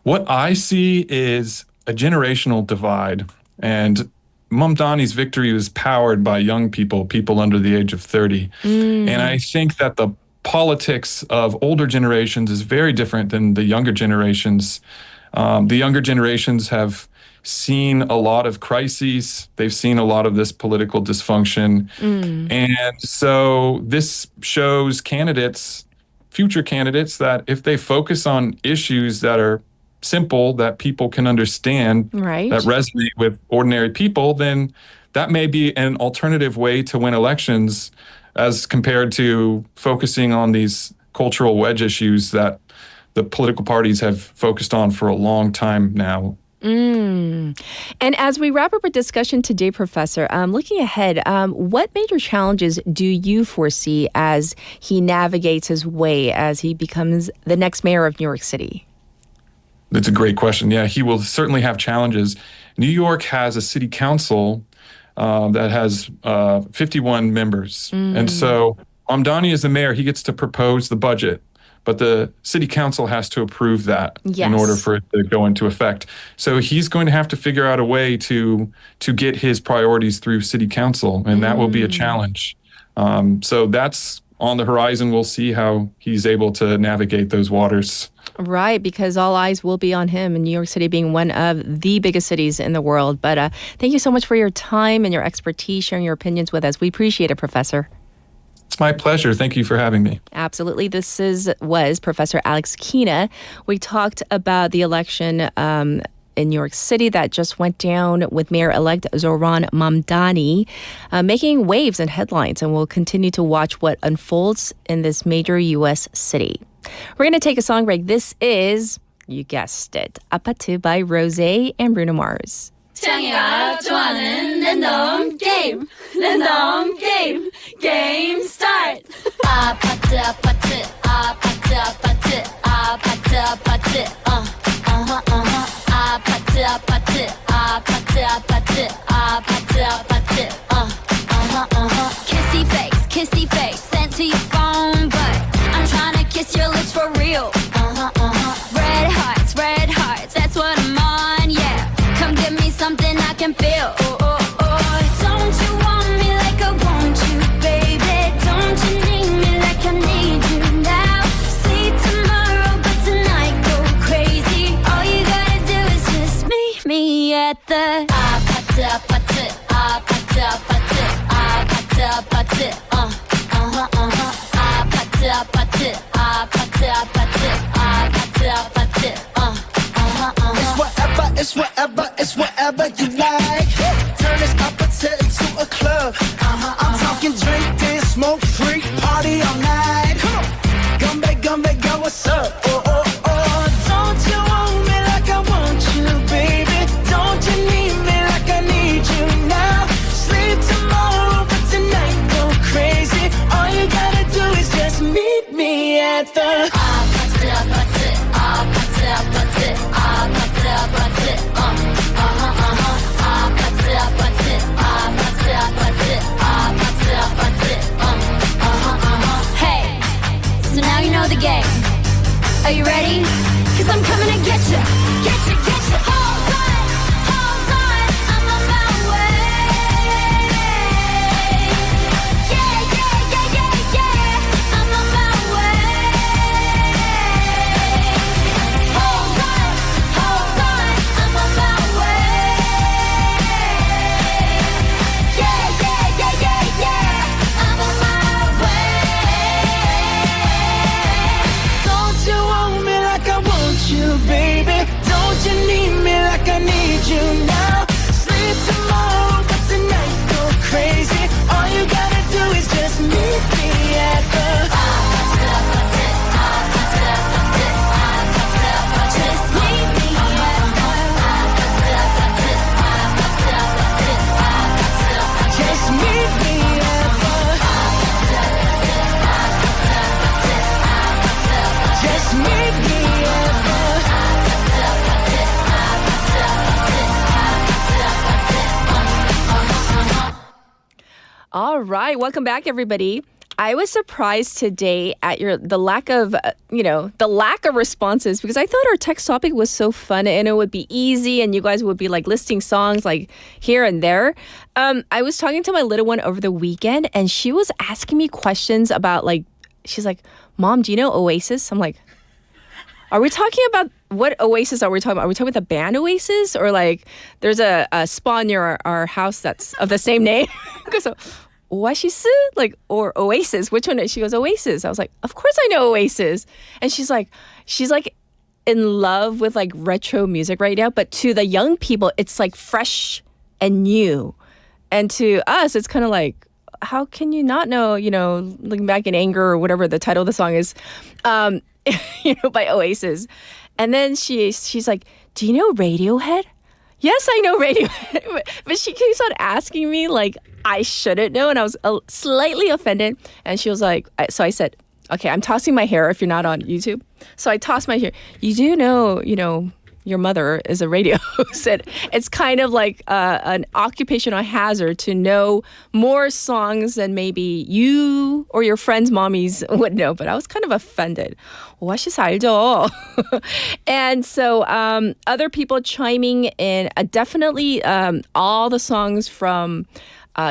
What I see is a generational divide, and Mamdani's victory was powered by young people under the age of 30. And I think that the politics of older generations is very different than the younger generations. The younger generations have seen a lot of crises. They've seen a lot of this political dysfunction. And so this shows future candidates, that if they focus on issues that are simple, that people can understand, that resonate with ordinary people, then that may be an alternative way to win elections as compared to focusing on these cultural wedge issues that the political parties have focused on for a long time now. And as we wrap up our discussion today, Professor, looking ahead, what major challenges do you foresee as he navigates his way as he becomes the next mayor of New York City? That's a great question. Yeah, he will certainly have challenges. New York has a city council that has 51 members. And so Mamdani is the mayor. He gets to propose the budget, but the city council has to approve that in order for it to go into effect. So he's going to have to figure out a way to get his priorities through city council, and that will be a challenge. So that's on the horizon. We'll see how he's able to navigate those waters. Right, because all eyes will be on him, in New York City being one of the biggest cities in the world. But thank you so much for your time and your expertise, sharing your opinions with us. We appreciate it, Professor. It's my pleasure. Thank you for having me. Absolutely. This was Professor Alex Kina. We talked about the election in New York City that just went down with Mayor-elect Zohran Mamdani making waves and headlines, and we'll continue to watch what unfolds in this major U.S. city. We're going to take a song break. This is, you guessed it, 아파트 by Rose and Bruno Mars. 창이가 좋아하는 랜덤 게임 게임 스타트 아파트 아파트 아파트 아파트 아파트 아파트 아파트 아파트 아파트 아파트 아파트 아파트 kissy face sent to your phone, but I'm trying to kiss your lips for real. Red hearts, that's what I'm on, yeah. Come give me something I can feel. Don't you want me like I want you, baby? Don't you need me like I need you now? at the 아파트 아파트 아파트 아파트 아파트 아파트 아파트 아파트 아파트 아파트 아파트 아파트 It's whatever, it's whatever you like. Turn this opposite into a club. I'm talking drink, dance, smoke, freak, party all night. Come on, come back, girl, what's up? Oh, oh, oh, don't you want me like I want you, baby? Don't you need me like I need you now? Sleep tomorrow, but tonight go crazy. All you gotta do is just meet me at the 아파트 아파트 아파트 아파트 아파트 아파트 아파트 아파트 아파트 아파트 아파트 아파트 Hey, so now you know the game. Are you ready? Cause I'm coming to get you. Get you, get you. Hold on, I'm on my way. Yeah, yeah, yeah, yeah, yeah, I'm on my way. Hold on, I'm on my way. Yeah, yeah, yeah, yeah, yeah, I'm on my way. Don't you want me like I want you, baby? Don't you need me like I need you now? Sleep tomorrow, but tonight go crazy. All you gotta do is just meet me at the Just meet me Just meet me at the Just meet me at All right, welcome back, everybody. I was surprised today at the lack of responses because I thought our text topic was so fun and it would be easy and you guys would be like listing songs like here and there. I was talking to my little one over the weekend and she was asking me questions about she's like, Mom, do you know Oasis? I'm like, are we talking about what Oasis are we talking about? Are we talking about the band Oasis or there's a spa near our house that's of the same name? So, Oasis? Or Oasis? Which one? She goes, Oasis. I was like, of course I know Oasis. And she's in love with retro music right now. But to the young people, it's fresh and new. And to us, it's kind of how can you not know, Looking Back in Anger or whatever the title of the song is, by Oasis. And then she's like, do you know Radiohead? Yes, I know Radiohead. But she keeps on asking me I shouldn't know. And I was slightly offended. And she was like, so I said, okay, I'm tossing my hair if you're not on YouTube. So I tossed my hair. You do know, your mother is a radio host. It's kind of like an occupational hazard to know more songs than maybe you or your friends' mommies would know. But I was kind of offended. Oasis 알죠? And so other people chiming in, definitely all the songs from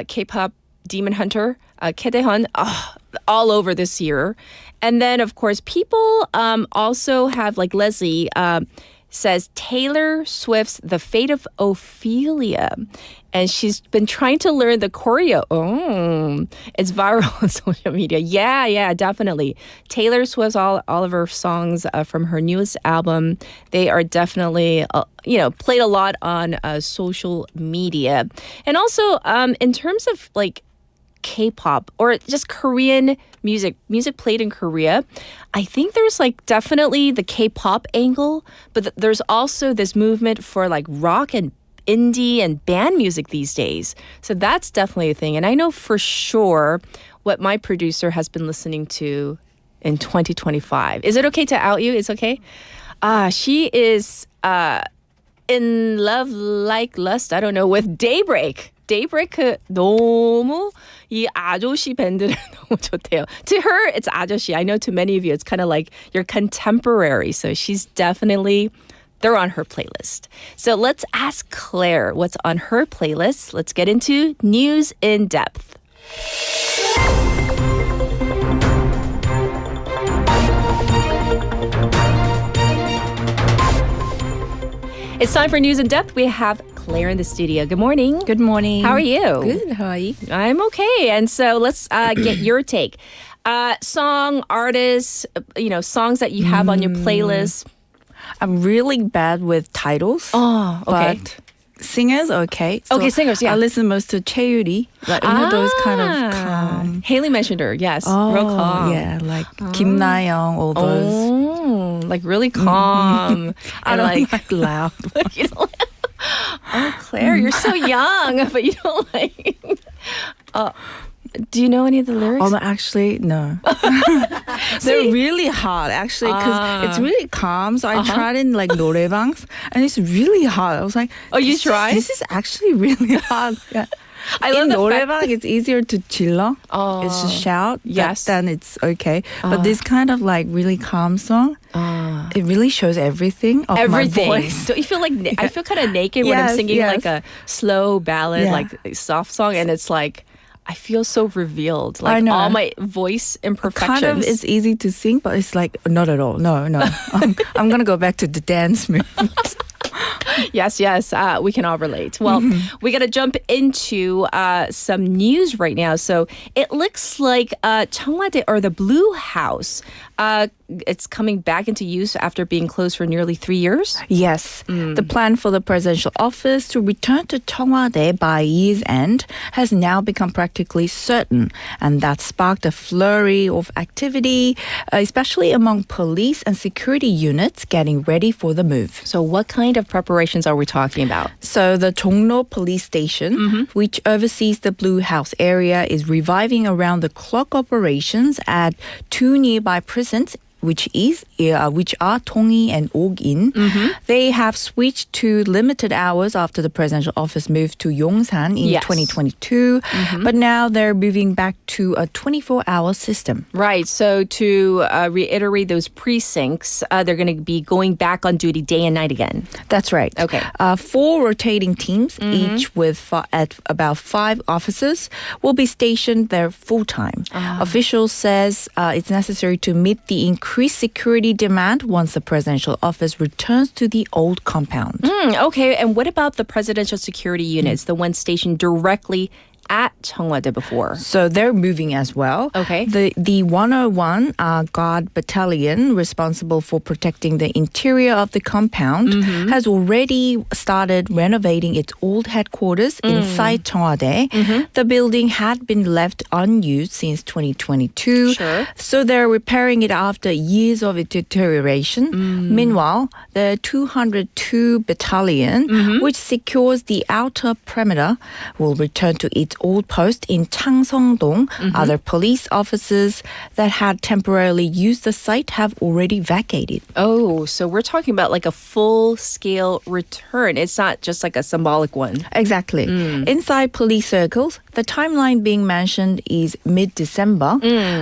K-pop Demon Hunter, Kaedehon, all over this year. And then, of course, people also have, Leslie, says Taylor Swift's The Fate of Ophelia. And she's been trying to learn the choreo. Oh, it's viral on social media. Yeah, definitely. Taylor Swift's all of her songs from her newest album, they are definitely, played a lot on social media. And also, in terms of K-pop or just Korean music played in Korea, I think there's definitely the K-pop angle, but there's also this movement for rock and indie and band music these days. So that's definitely a thing. And I know for sure what my producer has been listening to in 2025. Is it okay to out you? It's okay? She is in love like lust, I don't know, with Daybreak. Daybreak 너무 이 아저씨 밴드를 너무 좋대요. To her, it's 아저씨. I know to many of you, it's kind of like your contemporary. So she's definitely, they're on her playlist. So let's ask Claire what's on her playlist. Let's get into News in Depth. It's time for News in Depth. We have Claire in the studio. Good morning. Good morning. How are you? Good. How are you? I'm okay. And so let's get your take. Song, artists, songs that you have on your playlist. I'm really bad with titles. Oh, okay. But singers, okay. So Okay, singers, yeah. I listen most to Chaeuri. Like, those kind of calm. Haley mentioned her, yes. Real calm. Yeah, like Kim Na-young, all those. Oh, like really calm. I don't like loud. You don't like- oh, Claire, you're so young, but you don't like... do you know any of the lyrics? Oh, no, actually, no. They're really hard, actually, because it's really calm. So I tried in like 노래방s, and it's really hard. I was like, oh, you tried? This is actually really hard. Yeah. I love in the 노래방, it's easier to 질러. It's to shout. Yes. Then it's okay. But this kind of like really calm song, it really shows everything of everything. my voice. Don't you feel like I feel kind of naked when I'm singing like a slow ballad, like a soft song, and it's like I feel so revealed, like all my voice imperfections. Kind of, it's easy to sing, but it's like not at all. No. I'm gonna go back to the dance moves. Yes, we can all relate. Well, we got to jump into some news right now. So it looks like 청와대, or the Blue House, it's coming back into use after being closed for nearly 3 years. Yes. The plan for the presidential office to return to 청와대 by year's end has now become practically certain. And that sparked a flurry of activity, especially among police and security units getting ready for the move. So what kind of preparations are we talking about? So the 종로 police station, which oversees the Blue House area, is reviving around-the-clock operations at two nearby prisons, which are Tongyi and Ogin. They have switched to limited hours after the presidential office moved to Yongsan in 2022, but now they're moving back to a 24-hour system. Right. So to reiterate those precincts, they're going to be going back on duty day and night again. That's right. Okay. 4 rotating teams, each with at about 5 officers, will be stationed there full-time. Officials says it's necessary to meet the increased security demand once the presidential office returns to the old compound. Okay, and what about the presidential security units, the ones stationed directly at 청와대 before? So they're moving as well. Okay. The 101 Guard Battalion, responsible for protecting the interior of the compound, has already started renovating its old headquarters inside 청와대. The building had been left unused since 2022. Sure. So they're repairing it after years of deterioration. Meanwhile, the 202 Battalion, which secures the outer perimeter, will return to its old post in Changseong-dong. Other police officers that had temporarily used the site have already vacated. Oh, so we're talking about like a full-scale return. It's not just like a symbolic one. Exactly. Inside police circles, the timeline being mentioned is mid-December,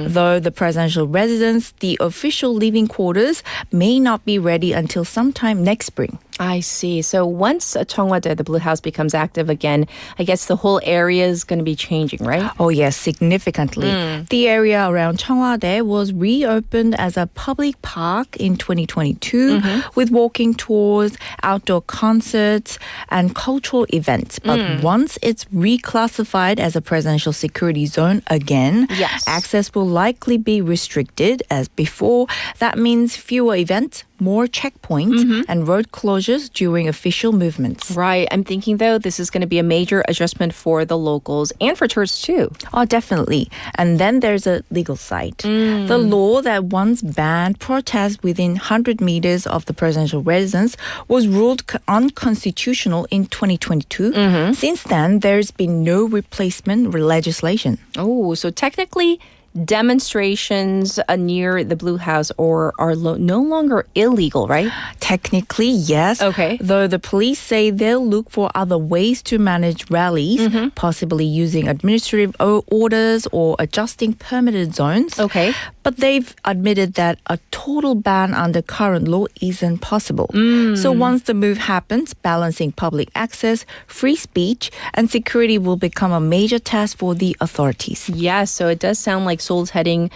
though the presidential residence, the official living quarters, may not be ready until sometime next spring. I see. So once 청와대, the Blue House, becomes active again, I guess the whole area is going to be changing, right? Oh, yes, significantly. The area around 청와대 was reopened as a public park in 2022 with walking tours, outdoor concerts, and cultural events. But once it's reclassified as a presidential security zone again, access will likely be restricted as before. That means fewer events, more checkpoints, and road closures during official movements. Right. I'm thinking, though, this is going to be a major adjustment for the locals and for tourists, too. Oh, definitely. And then there's a legal side. The law that once banned protests within 100 meters of the presidential residence was ruled unconstitutional in 2022. Since then, there's been no replacement legislation. Oh, so technically, demonstrations near the Blue House are no longer illegal, right? Technically, yes. Okay. Though the police say they'll look for other ways to manage rallies, possibly using administrative orders or adjusting permitted zones. Okay. But they've admitted that a total ban under current law isn't possible. So once the move happens, balancing public access, free speech, and security will become a major task for the authorities. Yeah, so it does sound like Seoul's heading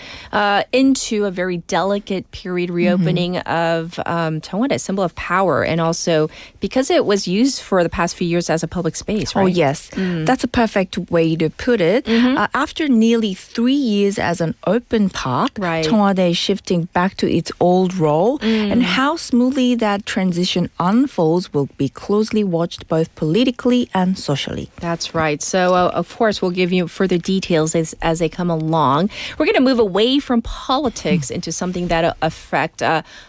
into a very delicate period reopening of Cheongwon, a symbol of power, and also because it was used for the past few years as a public space, right? Oh, yes. That's a perfect way to put it. After nearly 3 years as an open park, Cheongwon is shifting back to its old role, and how smoothly that transition unfolds will be closely watched both politically and socially. That's right. So, of course, we'll give you further details as they come along. We're going to move away from politics into something that affect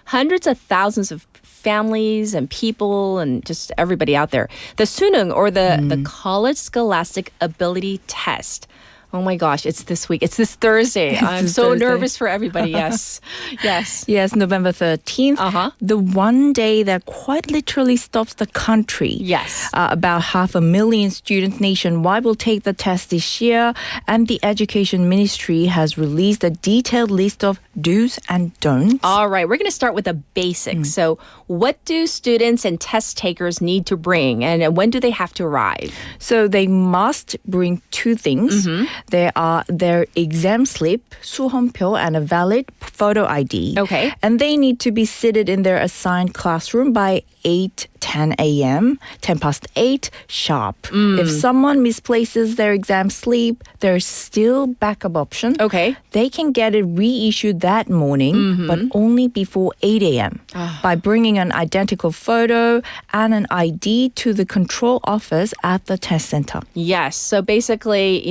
hundreds of thousands of families and people and just everybody out there. The Sunung, or the College Scholastic Ability Test. Oh my gosh, it's this week. It's this Thursday. I'm so nervous for everybody. Yes. Yes, November 13th. The one day that quite literally stops the country. Yes. About 500,000 students nationwide will take the test this year, and the Education Ministry has released a detailed list of do's and don'ts. All right, we're going to start with the basics. So what do students and test takers need to bring, and when do they have to arrive? So they must bring two things. They are their exam slip, 수험표, and a valid photo ID. Okay. And they need to be seated in their assigned classroom by 8:10 a.m., 10 past 8 sharp. If someone misplaces their exam slip, there's still backup option. Okay. They can get it reissued that morning, but only before 8 a.m. by bringing an identical photo and an ID to the control office at the test center. Yes. So basically,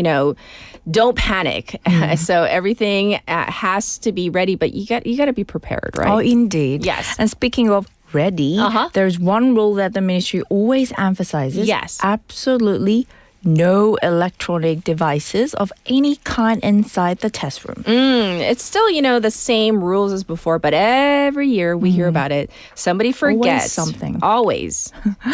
don't panic. So everything has to be ready, but you got to be prepared, right? Oh, indeed. Yes. And speaking of ready, there's one rule that the ministry always emphasizes. Yes. Absolutely no electronic devices of any kind inside the test room. It's still, the same rules as before, but every year we hear about it. Somebody forgets. Always something. Always.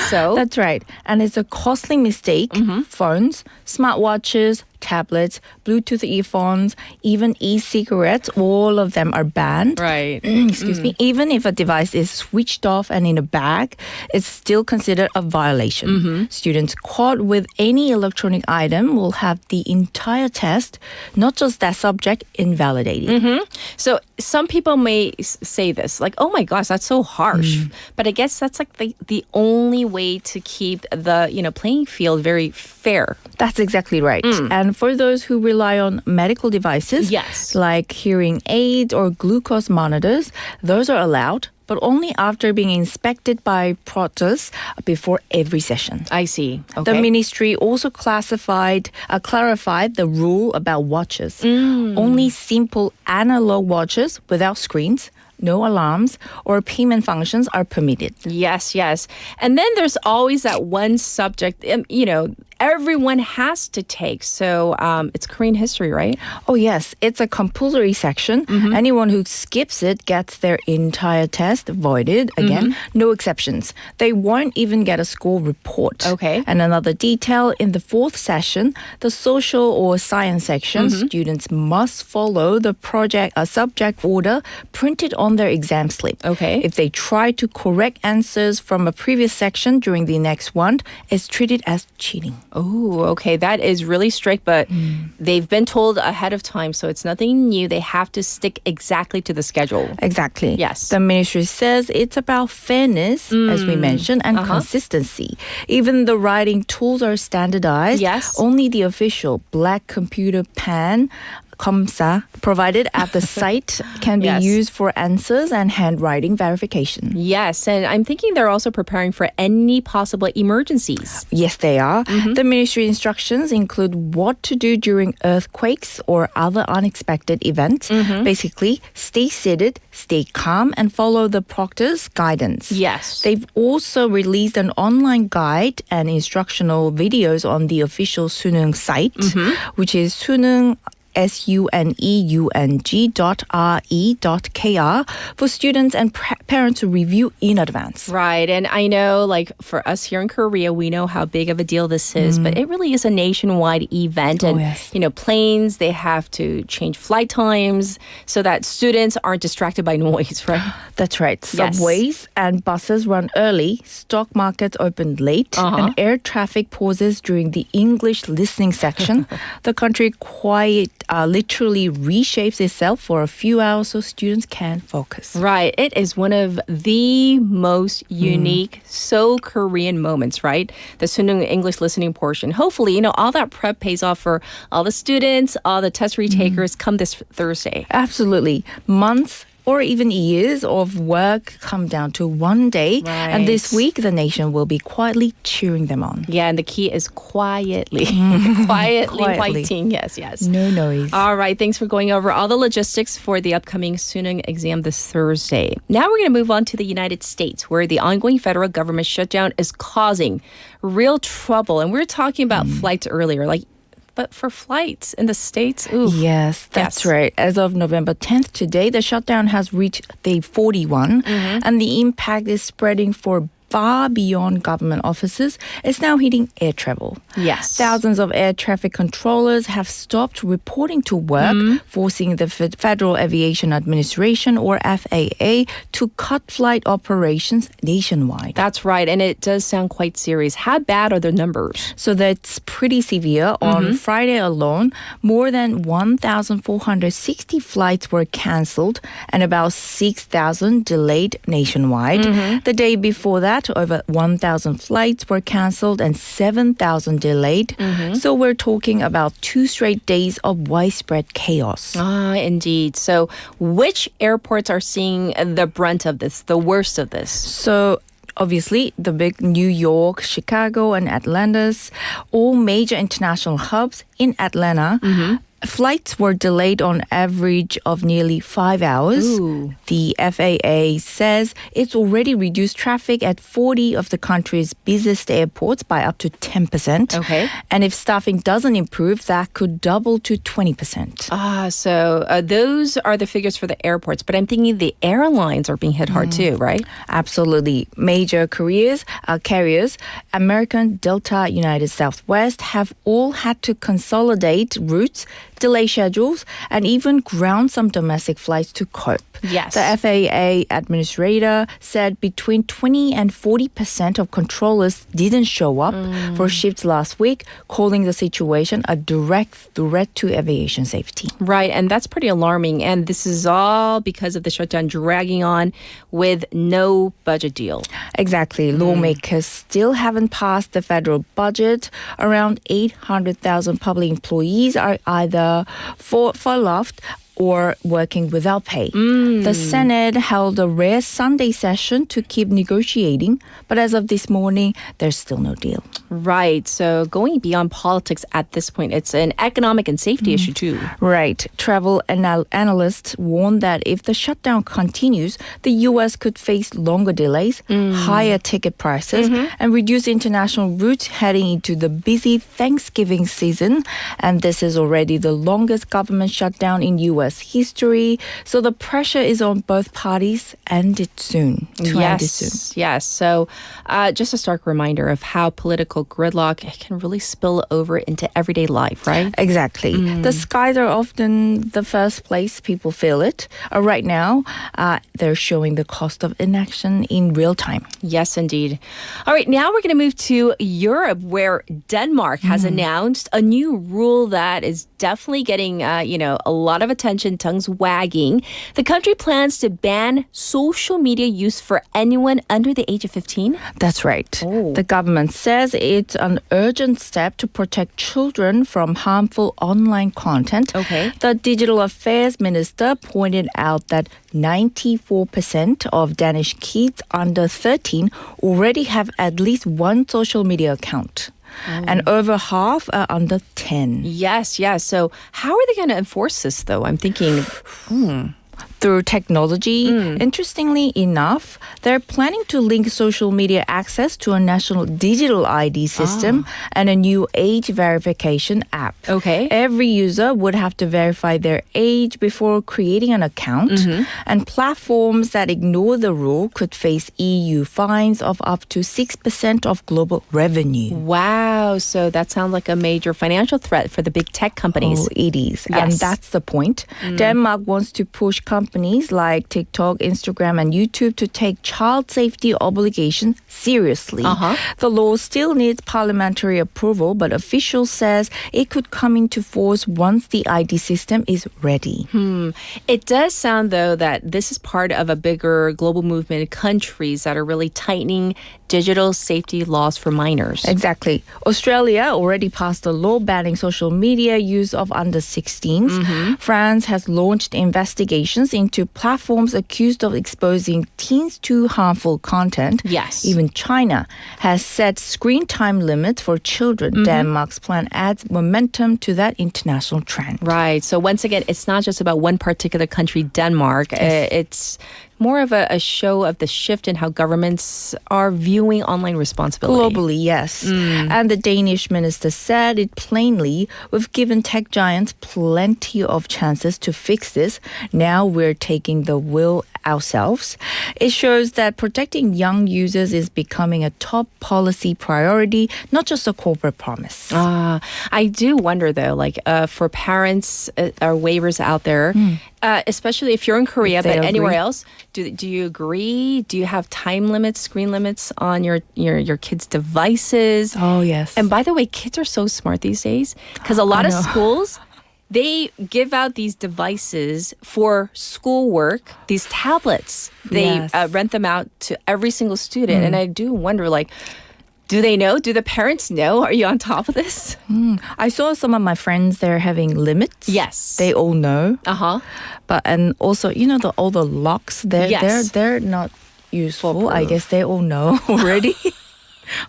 So That's right. And it's a costly mistake. Phones, smartwatches, tablets, Bluetooth earphones, even e-cigarettes, all of them are banned. Right. Excuse me. Even if a device is switched off and in a bag, it's still considered a violation. Students caught with any electronic item will have the entire test, not just that subject, invalidated. So some people may say this, like, oh my gosh, that's so harsh. But I guess that's like the only way to keep the, playing field very fair. That's exactly right. And for those who rely on medical devices, yes, like hearing aids or glucose monitors, those are allowed, but only after being inspected by proctors before every session. I see. Okay. The ministry also clarified the rule about watches. Only simple analog watches without screens, no alarms, or payment functions are permitted. Yes. And then there's always that one subject, everyone has to take. So it's Korean history, right? Oh, yes. It's a compulsory section. Anyone who skips it gets their entire test voided. Again, no exceptions. They won't even get a school report. Okay. And another detail, in the fourth session, the social or science section, students must follow the subject order printed on their exam slip. Okay. If they try to correct answers from a previous section during the next one, it's treated as cheating. Oh, okay. That is really strict, but they've been told ahead of time, so it's nothing new. They have to stick exactly to the schedule. Exactly. Yes. The ministry says it's about fairness, as we mentioned, and consistency. Even the writing tools are standardized. Yes. Only the official black computer pen 검사 provided at the site can be used for answers and handwriting verification. Yes, and I'm thinking they're also preparing for any possible emergencies. Yes, they are. The ministry instructions include what to do during earthquakes or other unexpected events. Basically, stay seated, stay calm, and follow the proctor's guidance. Yes. They've also released an online guide and instructional videos on the official Sunung site, which is Sunung suneung.re.kr for students and parents to review in advance. Right. And I know, like, for us here in Korea, we know how big of a deal this is, but it really is a nationwide event. And, you know, planes, they have to change flight times so that students aren't distracted by noise, right? That's right. Subways and buses run early, stock markets open late, and air traffic pauses during the English listening section. The country quite literally reshapes itself for a few hours so students can focus. Right. It is one of the most unique, so Korean moments, right? The Suneung English listening portion. Hopefully, you know, all that prep pays off for all the students, all the test retakers come this Thursday. Absolutely. Months or even years of work come down to one day. Right. And this week, the nation will be quietly cheering them on. Yeah, and the key is quietly. Quietly writing. Yes, yes. No noise. All right, thanks for going over all the logistics for the upcoming Suneung exam this Thursday. Now we're going to move on to the United States, where the ongoing federal government shutdown is causing real trouble. And we were talking about flights earlier, but for flights in the States, ooh. Yes, that's right. As of November 10th today, the shutdown has reached day 41, and the impact is spreading for far beyond government offices. It's now hitting air travel. Yes. Thousands of air traffic controllers have stopped reporting to work, forcing the Federal Aviation Administration, or FAA, to cut flight operations nationwide. That's right, and it does sound quite serious. How bad are the numbers? So that's pretty severe. On Friday alone, more than 1,460 flights were cancelled and about 6,000 delayed nationwide. The day before that, over 1,000 flights were cancelled and 7,000 delayed. So we're talking about 2 straight days of widespread chaos. Ah, indeed. So which airports are seeing the brunt of this, the worst of this? So obviously, the big New York, Chicago, and Atlanta's, all major international hubs. In Atlanta, flights were delayed on average of nearly 5 hours. Ooh. The FAA says it's already reduced traffic at 40 of the country's busiest airports by up to 10%. Okay. And if staffing doesn't improve, that could double to 20%. Ah, so those are the figures for the airports, but I'm thinking the airlines are being hit hard too, right? Absolutely. Major carriers, American, Delta, United Southwest, have all had to consolidate routes, delay schedules, and even ground some domestic flights to cope. Yes. The FAA administrator said between 20 and 40% of controllers didn't show up for shifts last week, calling the situation a direct threat to aviation safety. Right, and that's pretty alarming. And this is all because of the shutdown dragging on with no budget deal. Exactly. Lawmakers still haven't passed the federal budget. Around 800,000 public employees are either furloughed or working without pay. The Senate held a rare Sunday session to keep negotiating, but as of this morning, there's still no deal. Right. So going beyond politics at this point, it's an economic and safety issue too. Right. Travel analysts warn that if the shutdown continues, the U.S. could face longer delays, higher ticket prices, and reduced international routes heading into the busy Thanksgiving season. And this is already the longest government shutdown in U.S. history. So the pressure is on both parties to end it soon. Yes. So just a stark reminder of how political gridlock can really spill over into everyday life, right? Exactly. The skies are often the first place people feel it. Right now, they're showing the cost of inaction in real time. Yes, indeed. All right, now we're going to move to Europe, where Denmark has announced a new rule that is definitely getting, a lot of attention, tongues wagging. The country plans to ban social media use for anyone under the age of 15. That's right. The government says it's an urgent step to protect children from harmful online content. Okay. The Digital Affairs Minister pointed out that 94% of Danish kids under 13 already have at least one social media account. And over half are under 10. Yes. So how are they going to enforce this, though? I'm thinking, through technology. Interestingly enough, they're planning to link social media access to a national digital ID system and a new age verification app. Okay. Every user would have to verify their age before creating an account, and platforms that ignore the rule could face EU fines of up to 6% of global revenue. Wow, so that sounds like a major financial threat for the big tech companies. Oh, it is. Yes. And that's the point. Denmark wants to push companies like TikTok, Instagram, and YouTube to take child safety obligations seriously. The law still needs parliamentary approval, but officials says it could come into force once the ID system is ready. It does sound, though, that this is part of a bigger global movement in countries that are really tightening digital safety laws for minors. Exactly. Australia already passed a law banning social media use of under 16s. France has launched investigations into platforms accused of exposing teens to harmful content. Yes. Even China has set screen time limits for children. Denmark's plan adds momentum to that international trend. Right. So once again, it's not just about one particular country, Denmark. It's more of a show of the shift in how governments are viewing online responsibility. Globally, yes. And the Danish minister said it plainly, we've given tech giants plenty of chances to fix this. Now we're taking the wheel ourselves. It shows that protecting young users is becoming a top policy priority, not just a corporate promise. I do wonder, though, like for parents or waivers out there, especially if you're in Korea, but anywhere else, do you agree? Do you have time limits, screen limits on your kids' devices? Oh, yes. And by the way, kids are so smart these days because a lot of schools, they give out these devices for schoolwork, these tablets. They rent them out to every single student. And I do wonder, like, do they know? Do the parents know? Are you on top of this? I saw some of my friends, they're having limits. Yes. They all know. But, and also, you know, all the locks, they're not useful. I guess they all know already.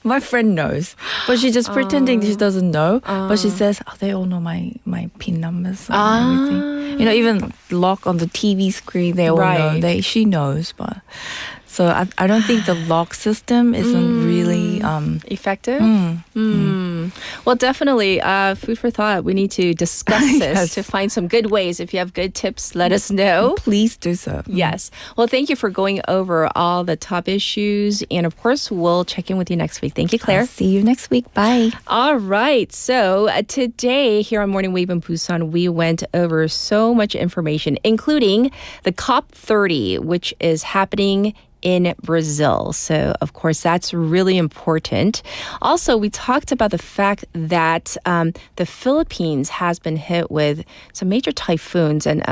My friend knows, but she's just pretending she doesn't know. But she says, they all know my PIN numbers and everything. You know, even lock on the TV screen, they all know. She knows, but... So I don't think the lock system isn't really effective. Well, definitely food for thought. We need to discuss this to find some good ways. If you have good tips, let us know. Please do so. Yes. Well, thank you for going over all the top issues. And of course, we'll check in with you next week. Thank you, Claire. I'll see you next week. Bye. All right. So today here on Morning Wave in Busan, we went over so much information, including the COP30, which is happening in Brazil. So, of course, that's really important. Also, we talked about the fact that the Philippines has been hit with some major typhoons. And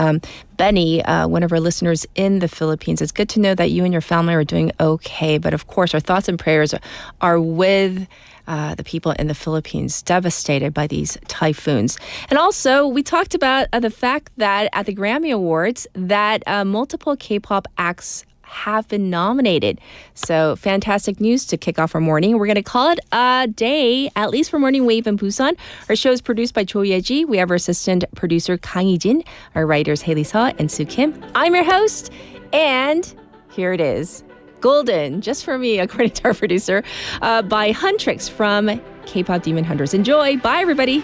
Benny, one of our listeners in the Philippines, it's good to know that you and your family are doing okay. But, of course, our thoughts and prayers are with the people in the Philippines devastated by these typhoons. And also, we talked about the fact that at the Grammy Awards that multiple K-pop acts have been nominated. So fantastic news to kick off our morning. We're going to call it a day, at least for Morning Wave in Busan. Our show is produced by Cho Yeji. We have our assistant producer Kang Hee-jin, our writers Haley Seo and Soo Kim. I'm your host, and here it is. Golden, just for me, according to our producer, by Huntrix from K-pop Demon Hunters. Enjoy. Bye, everybody.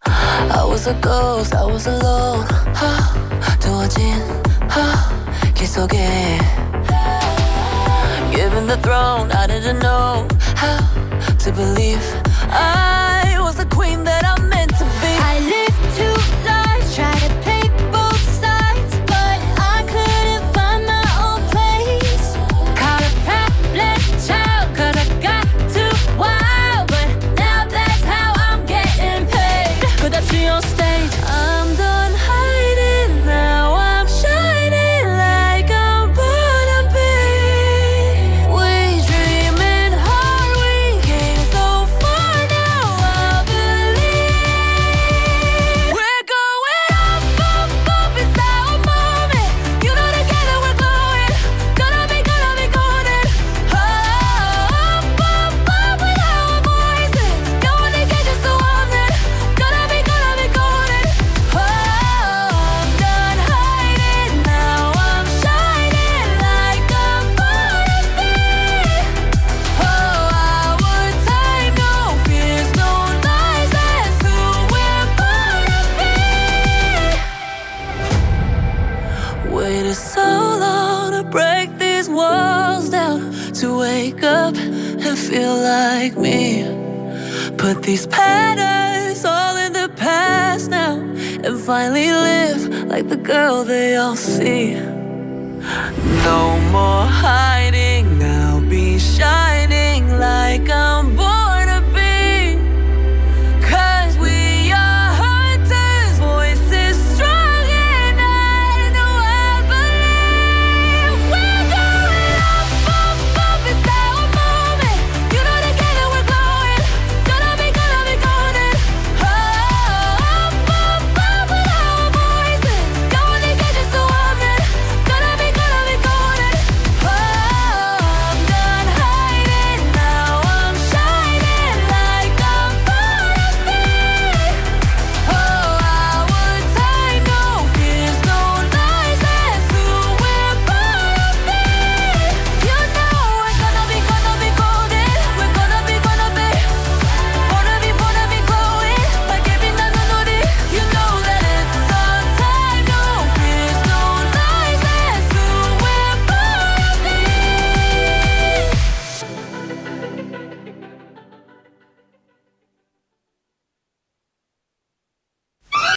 I was a ghost, I was alone. 두어진 길 속에 Given the throne, I didn't know how to believe I was the queen that I'm meant to be. I lived two lives, tried to play both sides, but I couldn't find my own place. Caught a problem child, 'cause I got too wild, but now that's how I'm getting paid. 끝없이 on stage, I'm done hiding now. I'm shining like I'm born to be. We dreaming hard, we came so far now. I believe. break these walls down, to wake up and feel like me. Put these patterns all in the past now, and finally live like the girl they all see. No more hiding, I'll be shining like